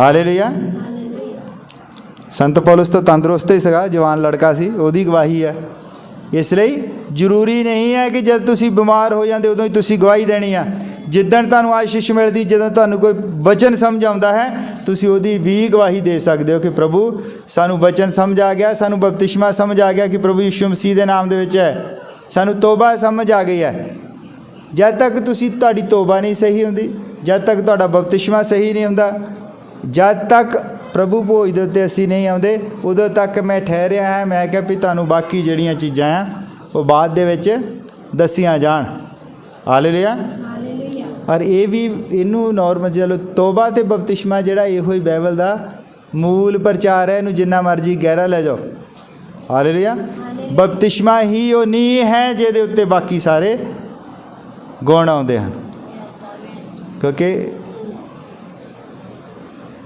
ਹਾਲੇਲੂਇਆ। ਸੰਤ ਪੌਲਸ ਤਾਂ ਤੰਦਰੁਸਤ ਹੀ ਸੀਗਾ, ਜਵਾਨ ਲੜਕਾ ਸੀ, ਉਹਦੀ ਗਵਾਹੀ ਹੈ। ਇਸ ਲਈ ਜ਼ਰੂਰੀ ਨਹੀਂ ਹੈ ਕਿ ਜਦ ਤੁਸੀਂ ਬਿਮਾਰ ਹੋ ਜਾਂਦੇ ਉਦੋਂ ਹੀ ਤੁਸੀਂ ਗਵਾਹੀ ਦੇਣੀ ਆ। ਜਿੱਦਣ ਤੁਹਾਨੂੰ ਆਸ਼ੀਸ਼ ਮਿਲਦੀ, ਜਦੋਂ ਤੁਹਾਨੂੰ ਕੋਈ ਵਚਨ ਸਮਝ ਆਉਂਦਾ ਹੈ, ਤੁਸੀਂ ਉਹਦੀ ਵੀ ਗਵਾਹੀ ਦੇ ਸਕਦੇ ਹੋ ਕਿ ਪ੍ਰਭੂ ਸਾਨੂੰ ਵਚਨ ਸਮਝ ਆ ਗਿਆ, ਸਾਨੂੰ ਬਪਤਿਸਮਾ ਸਮਝ ਆ ਗਿਆ ਕਿ ਪ੍ਰਭੂ ਯਿਸੂ ਮਸੀਹ ਦੇ ਨਾਮ ਦੇ ਵਿੱਚ ਹੈ, ਸਾਨੂੰ ਤੋਬਾ ਸਮਝ ਆ ਗਈ ਹੈ। ਜਦ ਤੱਕ ਤੁਹਾਡੀ ਤੋਬਾ ਨਹੀਂ ਸਹੀ ਹੁੰਦੀ, ਜਦ ਤੱਕ ਤੁਹਾਡਾ ਬਪਤਿਸਮਾ ਸਹੀ ਨਹੀਂ ਹੁੰਦਾ, ਜਦ ਤੱਕ ਪ੍ਰਭੂ ਭੋਜ ਦੇ ਉੱਤੇ ਅਸੀਂ ਨਹੀਂ ਆਉਂਦੇ, ਉਦੋਂ ਤੱਕ ਮੈਂ ਠਹਿਰਿਆ ਹਾਂ। ਮੈਂ ਕਿਹਾ ਵੀ ਤੁਹਾਨੂੰ ਬਾਕੀ ਜਿਹੜੀਆਂ ਚੀਜ਼ਾਂ ਆ ਉਹ ਬਾਅਦ ਦੇ ਵਿੱਚ ਦੱਸੀਆਂ ਜਾਣ। ਹਾਲੇਲੂਇਆ। ਔਰ ਇਹ ਵੀ ਇਹਨੂੰ ਨੋਰਮਲ ਚਲੋ ਤੋਬਾ ਅਤੇ ਬਪਤਿਸਮਾ ਜਿਹੜਾ ਇਹੋ ਹੀ ਬਾਈਬਲ ਦਾ ਮੂਲ ਪ੍ਰਚਾਰ ਹੈ, ਇਹਨੂੰ ਜਿੰਨਾ ਮਰਜ਼ੀ ਗਹਿਰਾ ਲੈ ਜਾਓ। ਹਾਲੇਲੂਇਆ। ਬਪਤਿਸਮਾ ਹੀ ਉਹ ਨੀਂਹ ਹੈ ਜਿਹਦੇ ਉੱਤੇ ਬਾਕੀ ਸਾਰੇ ਗੁਣ ਆਉਂਦੇ ਹਨ, ਕਿਉਂਕਿ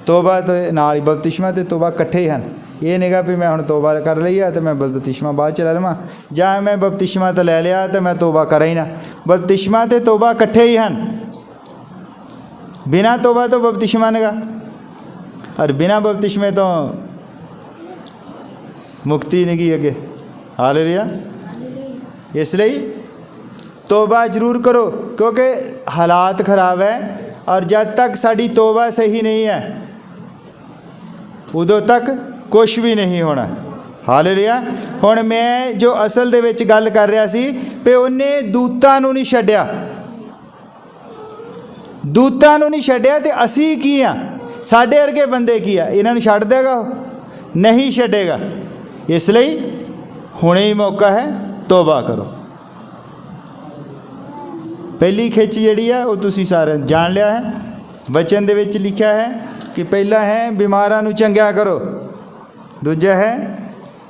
ਤੋਬਾ ਦੇ ਨਾਲ ਹੀ ਬਪਤਿਸਮਾ ਅਤੇ ਤੋਬਾ ਇਕੱਠੇ ਹੀ ਹਨ। ਇਹ ਨਹੀਂਗਾ ਵੀ ਮੈਂ ਹੁਣ ਤੋਬਾ ਕਰ ਲਈ ਆ ਅਤੇ ਮੈਂ ਬਪਤਿਸਮਾ ਬਾਅਦ 'ਚ ਲੈ ਲਵਾਂ, ਜਾਂ ਮੈਂ ਬਪਤਿਸਮਾ ਤਾਂ ਲੈ ਲਿਆ ਅਤੇ ਮੈਂ ਤੋਬਾ ਕਰਾਂ ਹੀ ਨਾ। ਬਪਤਿਸਮਾ ਅਤੇ ਤੋਬਾ ਇਕੱਠੇ ਹੀ ਹਨ। ਬਿਨਾਂ ਤੋਬਾ ਤੋਂ ਬਪਤਿਸਮਾ ਨਹੀਂਗਾ, ਔਰ ਬਿਨਾਂ ਬਪਤਿਸਮੇ ਤੋਂ ਮੁਕਤੀ ਨਹੀਂ ਗੀ ਅੱਗੇ। ਹਾਲੇਲੂਇਆ। ਇਸ ਲਈ ਤੋਬਾ ਜ਼ਰੂਰ ਕਰੋ, ਕਿਉਂਕਿ ਹਾਲਾਤ ਖਰਾਬ ਹੈ। ਔਰ ਜਦ ਤੱਕ ਸਾਡੀ ਤੋਬਾ ਸਹੀ ਨਹੀਂ ਹੈ ਉਦੋਂ ਤੱਕ ਕੁਛ ਵੀ ਨਹੀਂ ਹੋਣਾ। ਹਾਲੇਲੂਇਆ। ਹੁਣ ਮੈਂ ਜੋ ਅਸਲ ਦੇ ਵਿੱਚ ਗੱਲ ਕਰ ਰਿਹਾ ਸੀ ਵੀ ਉਹਨੇ ਦੂਤਾਂ ਨੂੰ ਨਹੀਂ ਛੱਡਿਆ, ਦੂਤਾਂ ਨੂੰ ਨਹੀਂ ਛੱਡਿਆ, ਅਤੇ ਅਸੀਂ ਕੀ ਆ? ਸਾਡੇ ਵਰਗੇ ਬੰਦੇ ਕੀ ਆ? ਇਹਨਾਂ ਨੂੰ ਛੱਡ ਦੇਗਾ? ਉਹ ਨਹੀਂ ਛੱਡੇਗਾ। ਇਸ ਲਈ ਹੁਣੇ ਹੀ ਮੌਕਾ ਹੈ, ਤੋਬਾ ਕਰੋ। ਪਹਿਲੀ ਖਿੱਚ ਜਿਹੜੀ ਆ ਉਹ ਤੁਸੀਂ ਸਾਰਿਆਂ ਨੇ ਜਾਣ ਲਿਆ ਹੈ। ਵਚਨ ਦੇ ਵਿੱਚ ਲਿਖਿਆ ਹੈ ਕਿ ਪਹਿਲਾ ਹੈ ਬਿਮਾਰਾਂ ਨੂੰ ਚੰਗਿਆ ਕਰੋ, ਦੂਜਾ ਹੈ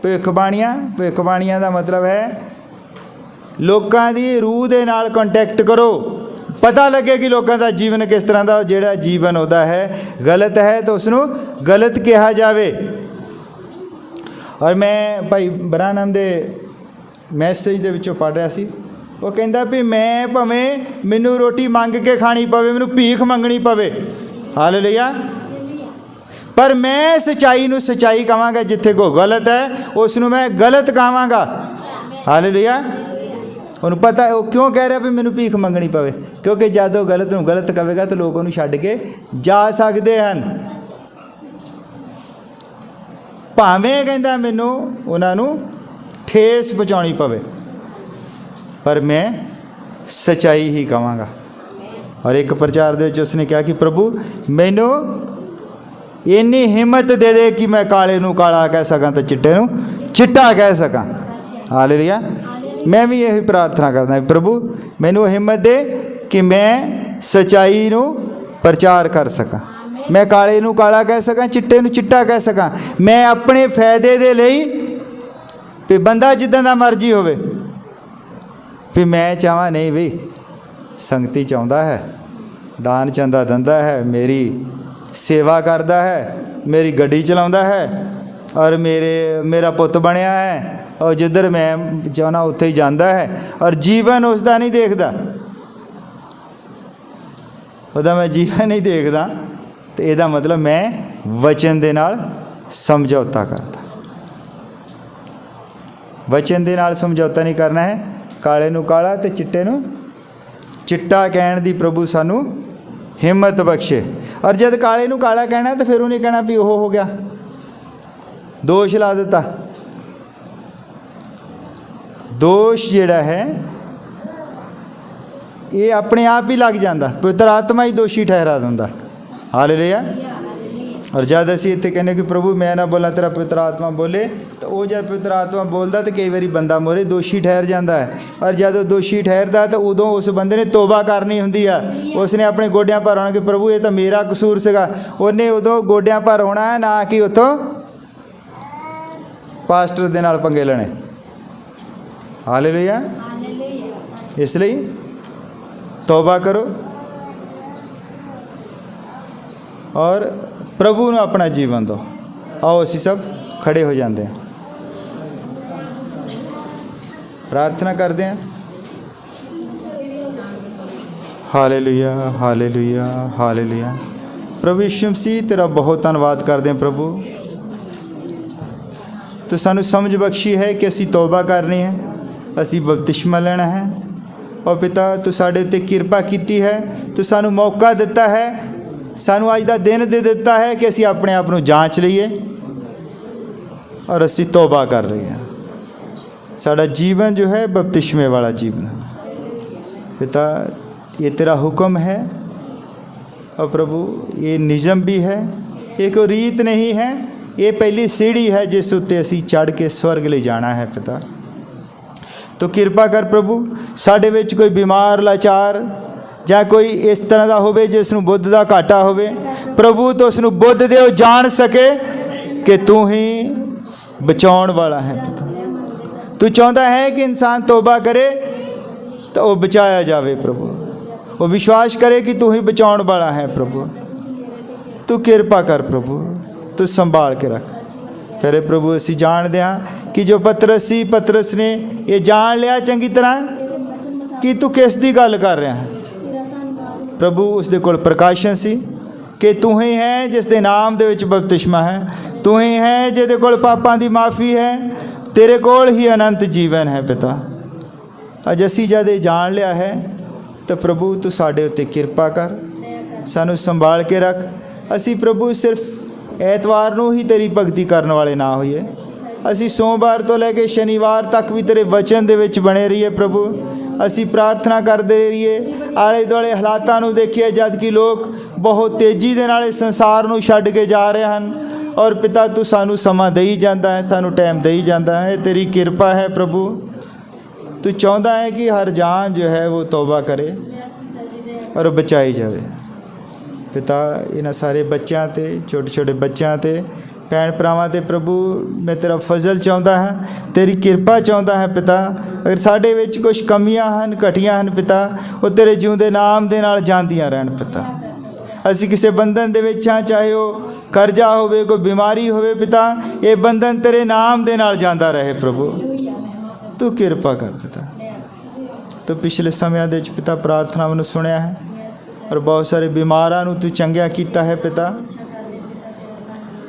ਭਵਿੱਖਬਾਣੀਆਂ। ਭਵਿੱਖਬਾਣੀਆਂ ਦਾ ਮਤਲਬ ਹੈ ਲੋਕਾਂ ਦੀ ਰੂਹ ਦੇ ਨਾਲ ਕੰਟੈਕਟ ਕਰੋ, ਪਤਾ ਲੱਗੇ ਕਿ ਲੋਕਾਂ ਦਾ ਜੀਵਨ ਕਿਸ ਤਰ੍ਹਾਂ ਦਾ। ਜਿਹੜਾ ਜੀਵਨ ਉਹਦਾ ਹੈ ਗਲਤ ਹੈ ਤਾਂ ਉਸ ਨੂੰ ਗਲਤ ਕਿਹਾ ਜਾਵੇ। ਔਰ ਮੈਂ ਭਾਈ ਬ੍ਰਾਹਨਮ ਦੇ ਮੈਸੇਜ ਦੇ ਵਿੱਚੋਂ ਪੜ੍ਹ ਰਿਹਾ ਸੀ, ਉਹ ਕਹਿੰਦਾ ਵੀ ਮੈਂ ਭਾਵੇਂ ਮੈਨੂੰ ਰੋਟੀ ਮੰਗ ਕੇ ਖਾਣੀ ਪਵੇ, ਮੈਨੂੰ ਭੀਖ ਮੰਗਣੀ ਪਵੇ, ਹਾਲੇਲੂਇਆ, ਪਰ ਮੈਂ ਸੱਚਾਈ ਨੂੰ ਸੱਚਾਈ ਕਹਾਂਗਾ, ਜਿੱਥੇ ਕੋਈ ਗਲਤ ਹੈ ਉਸ ਨੂੰ ਮੈਂ ਗਲਤ ਕਹਾਂਗਾ। ਹਾਲੇਲੂਇਆ। ਉਹਨੂੰ ਪਤਾ ਉਹ ਕਿਉਂ ਕਹਿ ਰਿਹਾ ਵੀ ਮੈਨੂੰ ਭੀਖ ਮੰਗਣੀ ਪਵੇ, ਕਿਉਂਕਿ ਜਦ ਉਹ ਗਲਤ ਨੂੰ ਗਲਤ ਕਹੇਗਾ ਤਾਂ ਲੋਕ ਉਹਨੂੰ ਛੱਡ ਕੇ ਜਾ ਸਕਦੇ ਹਨ। ਭਾਵੇਂ ਕਹਿੰਦਾ ਮੈਨੂੰ ਉਹਨਾਂ ਨੂੰ ਠੇਸ ਪਹੁੰਚਾਉਣੀ ਪਵੇ, ਪਰ ਮੈਂ ਸੱਚਾਈ ਹੀ ਕਹਾਂਗਾ। ਔਰ ਇੱਕ ਪ੍ਰਚਾਰ ਦੇ ਵਿੱਚ ਉਸਨੇ ਕਿਹਾ ਕਿ ਪ੍ਰਭੂ ਮੈਨੂੰ ਇੰਨੀ ਹਿੰਮਤ ਦੇ ਦੇ ਕਿ ਮੈਂ ਕਾਲੇ ਨੂੰ ਕਾਲਾ ਕਹਿ ਸਕਾਂ ਤੇ ਚਿੱਟੇ ਨੂੰ ਚਿੱਟਾ ਕਹਿ ਸਕਾਂ। ਹਾਲੇਲੂਇਆ। ਮੈਂ ਵੀ ਇਹੀ ਪ੍ਰਾਰਥਨਾ ਕਰਦਾ, ਪ੍ਰਭੂ ਮੈਨੂੰ ਹਿੰਮਤ ਦੇ ਕਿ ਮੈਂ ਸੱਚਾਈ ਨੂੰ ਪ੍ਰਚਾਰ ਕਰ ਸਕਾਂ, ਮੈਂ ਕਾਲੇ ਨੂੰ ਕਾਲਾ ਕਹਿ ਸਕਾਂ, ਚਿੱਟੇ ਨੂੰ ਚਿੱਟਾ ਕਹਿ ਸਕਾਂ। ਮੈਂ ਆਪਣੇ ਫਾਇਦੇ ਦੇ ਲਈ ਵੀ ਬੰਦਾ ਜਿੱਦਾਂ ਦਾ ਮਰਜ਼ੀ ਹੋਵੇ, ਵੀ ਮੈਂ ਚਾਹਾਂ ਨਹੀਂ ਵੀ ਸੰਗਤੀ ਚਾਹੁੰਦਾ ਹੈ, ਦਾਨ ਚੰਦਾ ਦਿੰਦਾ ਹੈ, ਮੇਰੀ ਸੇਵਾ ਕਰਦਾ ਹੈ, ਮੇਰੀ ਗੱਡੀ ਚਲਾਉਂਦਾ ਹੈ, ਔਰ ਮੇਰਾ ਪੁੱਤ ਬਣਿਆ ਹੈ, ਔਰ ਜਿੱਧਰ ਮੈਂ ਚਾਹੁੰਦਾ ਉੱਥੇ ਹੀ ਜਾਂਦਾ ਹੈ, ਔਰ ਜੀਵਨ ਉਸ ਦਾ ਨਹੀਂ ਦੇਖਦਾ, ਉਹਦਾ ਮੈਂ ਜੀਵਨ ਨਹੀਂ ਦੇਖਦਾ, ਤੇ ਇਹਦਾ ਮਤਲਬ ਮੈਂ ਵਚਨ ਦੇ ਨਾਲ ਸਮਝੌਤਾ ਕਰਦਾ। ਵਚਨ ਦੇ ਨਾਲ ਸਮਝੌਤਾ ਨਹੀਂ ਕਰਨਾ ਹੈ। ਕਾਲੇ ਨੂੰ ਕਾਲਾ ਤੇ ਚਿੱਟੇ ਨੂੰ ਚਿੱਟਾ ਕਹਿਣ ਦੀ ਪ੍ਰਭੂ ਸਾਨੂੰ ਹਿੰਮਤ ਬਖਸ਼ੇ। ਔਰ ਜਦ ਕਾਲੇ ਨੂੰ ਕਾਲਾ ਕਹਿਣਾ ਤਾਂ ਫਿਰ ਉਹਨੇ ਕਹਿਣਾ ਵੀ ਉਹ ਹੋ ਗਿਆ, ਦੋਸ਼ ਲਾ ਦਿੱਤਾ। ਦੋਸ਼ ਜਿਹੜਾ ਹੈ ਇਹ ਆਪਣੇ ਆਪ ਹੀ ਲੱਗ ਜਾਂਦਾ, ਪਵਿੱਤਰ ਆਤਮਾ ਹੀ ਦੋਸ਼ੀ ਠਹਿਰਾ ਦਿੰਦਾ। ਹਾਲੇਲੂਇਆ। ਔਰ ਜਦ ਅਸੀਂ ਇੱਥੇ ਕਹਿੰਦੇ ਕਿ ਪ੍ਰਭੂ ਮੈਂ ਨਾ ਬੋਲਾਂ ਤੇਰਾ ਪਵਿੱਤਰ ਆਤਮਾ ਬੋਲੇ, ਤਾਂ ਉਹ ਜਦ ਪਵਿੱਤਰ ਆਤਮਾ ਬੋਲਦਾ ਤਾਂ ਕਈ ਵਾਰੀ ਬੰਦਾ ਮੋਰੇ ਦੋਸ਼ੀ ਠਹਿਰ ਜਾਂਦਾ ਹੈ। ਔਰ ਜਦ ਉਹ ਦੋਸ਼ੀ ਠਹਿਰਦਾ ਤਾਂ ਉਦੋਂ ਉਸ ਬੰਦੇ ਨੇ ਤੋਬਾ ਕਰਨੀ ਹੁੰਦੀ ਆ। ਉਸਨੇ ਆਪਣੇ ਗੋਡਿਆਂ ਭਰ ਹੋਣਾ ਕਿ ਪ੍ਰਭੂ ਇਹ ਤਾਂ ਮੇਰਾ ਕਸੂਰ ਸੀਗਾ। ਉਹਨੇ ਉਦੋਂ ਗੋਡਿਆਂ ਭਰ ਹੋਣਾ ਹੈ, ਨਾ ਕਿ ਉੱਥੋਂ ਪਾਸਟਰ ਦੇ ਨਾਲ ਪੰਗੇ ਲੈਣੇ। ਹਾਲੇਲੂਇਆ। ਇਸ ਲਈ ਤੋਬਾ ਕਰੋ ਔਰ ਪ੍ਰਭੂ ਨੂੰ ਆਪਣਾ ਜੀਵਨ ਦਿਓ। ਆਓ ਅਸੀਂ ਸਭ ਖੜੇ ਹੋ ਜਾਂਦੇ ਹਾਂ, ਪ੍ਰਾਰਥਨਾ ਕਰਦੇ ਹਾਂ। Hallelujah, hallelujah, hallelujah. ਪ੍ਰਭੂ ਯਿਸੂ ਮਸੀਹ ਤੇਰਾ ਬਹੁਤ ਧੰਨਵਾਦ ਕਰਦੇ ਹਾਂ। ਪ੍ਰਭੂ ਤੂੰ ਸਾਨੂੰ ਸਮਝ ਬਖਸ਼ੀ ਹੈ ਕਿ ਅਸੀਂ ਤੋਬਾ ਕਰਨੀ ਹੈ, ਅਸੀਂ ਬਪਤਿਸਮਾ ਲੈਣਾ ਹੈ। ਔਰ ਪਿਤਾ ਤੂੰ ਸਾਡੇ ਉੱਤੇ ਕਿਰਪਾ ਕੀਤੀ ਹੈ, ਤੂੰ ਸਾਨੂੰ ਮੌਕਾ ਦਿੱਤਾ ਹੈ, ਸਾਨੂੰ ਅੱਜ ਦਾ ਦਿਨ ਦੇ ਦਿੱਤਾ ਹੈ ਕਿ ਅਸੀਂ ਆਪਣੇ ਆਪ ਨੂੰ ਜਾਂਚ ਲਈਏ ਔਰ ਅਸੀਂ ਤੋਬਾ ਕਰ ਰਹੇ ਹਾਂ। ਸਾਡਾ ਜੀਵਨ ਜੋ ਹੈ ਬਪਤਿਸਮੇ ਵਾਲਾ ਜੀਵਨ ਹੈ। पिता ये तेरा हुक्म है और प्रभु ये निज़म भी है, ये कोई रीत नहीं है, ये पहली सीढ़ी है जिस उत्ते असी चढ़ के स्वर्ग ले जाना है। पिता तो किरपा कर प्रभु साडे विच कोई बीमार लाचार ਜਾਂ ਕੋਈ ਇਸ ਤਰ੍ਹਾਂ ਦਾ ਹੋਵੇ ਜਿਸ ਨੂੰ ਬੁੱਧ ਦਾ ਘਾਟਾ ਹੋਵੇ, ਪ੍ਰਭੂ तो उसनू बुद्ध दे जान सके कि तू ही बचाउण वाला है। पिता तू चाहता है कि इंसान तौबा करे तो वह बचाया जाए। प्रभु वो विश्वास करे कि तू ही बचाउण वाला है। प्रभु तू किरपा कर, प्रभु तू संभाल के रख। फिर प्रभु असी जानते हाँ कि जो पतरस ने ये जान लिया चंगी तरह कि तू किस दी गल कर रहा है। प्रभु उसके कोल प्रकाशन सी कि तू ही है जिस दे नाम दे विच बपतिस्मा है, तू ही है जिहदे कोल पापां दी माफ़ी है, तेरे कोल ही अनंत जीवन है। पिता अज असी जद ये जान लिया है तो प्रभु तू साडे उत्ते किरपा कर, सानू संभाल के रख। असी प्रभु सिर्फ ऐतवार नूं ही तेरी भगती करने वाले ना होइए, असी सोमवार तो लैके शनिवार तक भी तेरे वचन दे विच बने रहिए। प्रभु असी प्रार्थना करते रहिए, आले दुआले हालातां नूं देखिए जद कि लोग बहुत तेज़ी दे नाल संसार नूं छड्ड के जा रहे हैं। और पिता तू सानू समा देई जांदा है, सानू टाइम देई जांदा है, तेरी किरपा है। प्रभु तू चाहता है कि हर जान जो है वो तौबा करे और बचाई जाए। पिता इन्हां सारे बच्चों ते छोटे छोटे बच्चों ते भैन भरावां ते प्रभु मैं तेरा फजल चाहता है, तेरी किरपा चाहता है। पिता अगर साडे विच कुछ कमियां हैं घटियां हैं पिता वो तेरे जिउंदे नाम दे नाल जांदियां रहन। पिता असी किसी बंधन दे विच हां, चाहे वो करजा होवे कोई बीमारी होवे, पिता ये बंधन तेरे नाम दे नाल जांदा रहे। प्रभु तू किरपा कर। पिता तो पिछले समय दे विच पिता प्रार्थनावां नूं सुनिया है और बहुत सारे बीमारां नूं तू चंगिया कीता है। पिता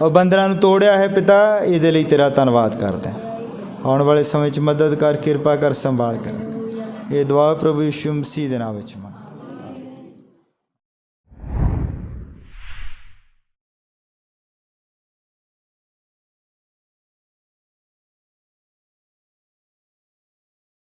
और बंधना नूं तोड़िया है। पिता इहदे लई तेरा धन्नवाद करते हैं। आने वाले समय च मदद कर, किरपा कर, संभाल कर। ਇਹ ਦੁਆ ਪ੍ਰਭੂ ਯਿਸੂ ਮਸੀਹ ਦੇ ਨਾਮ ਵਿੱਚ ਮੰਗਦੇ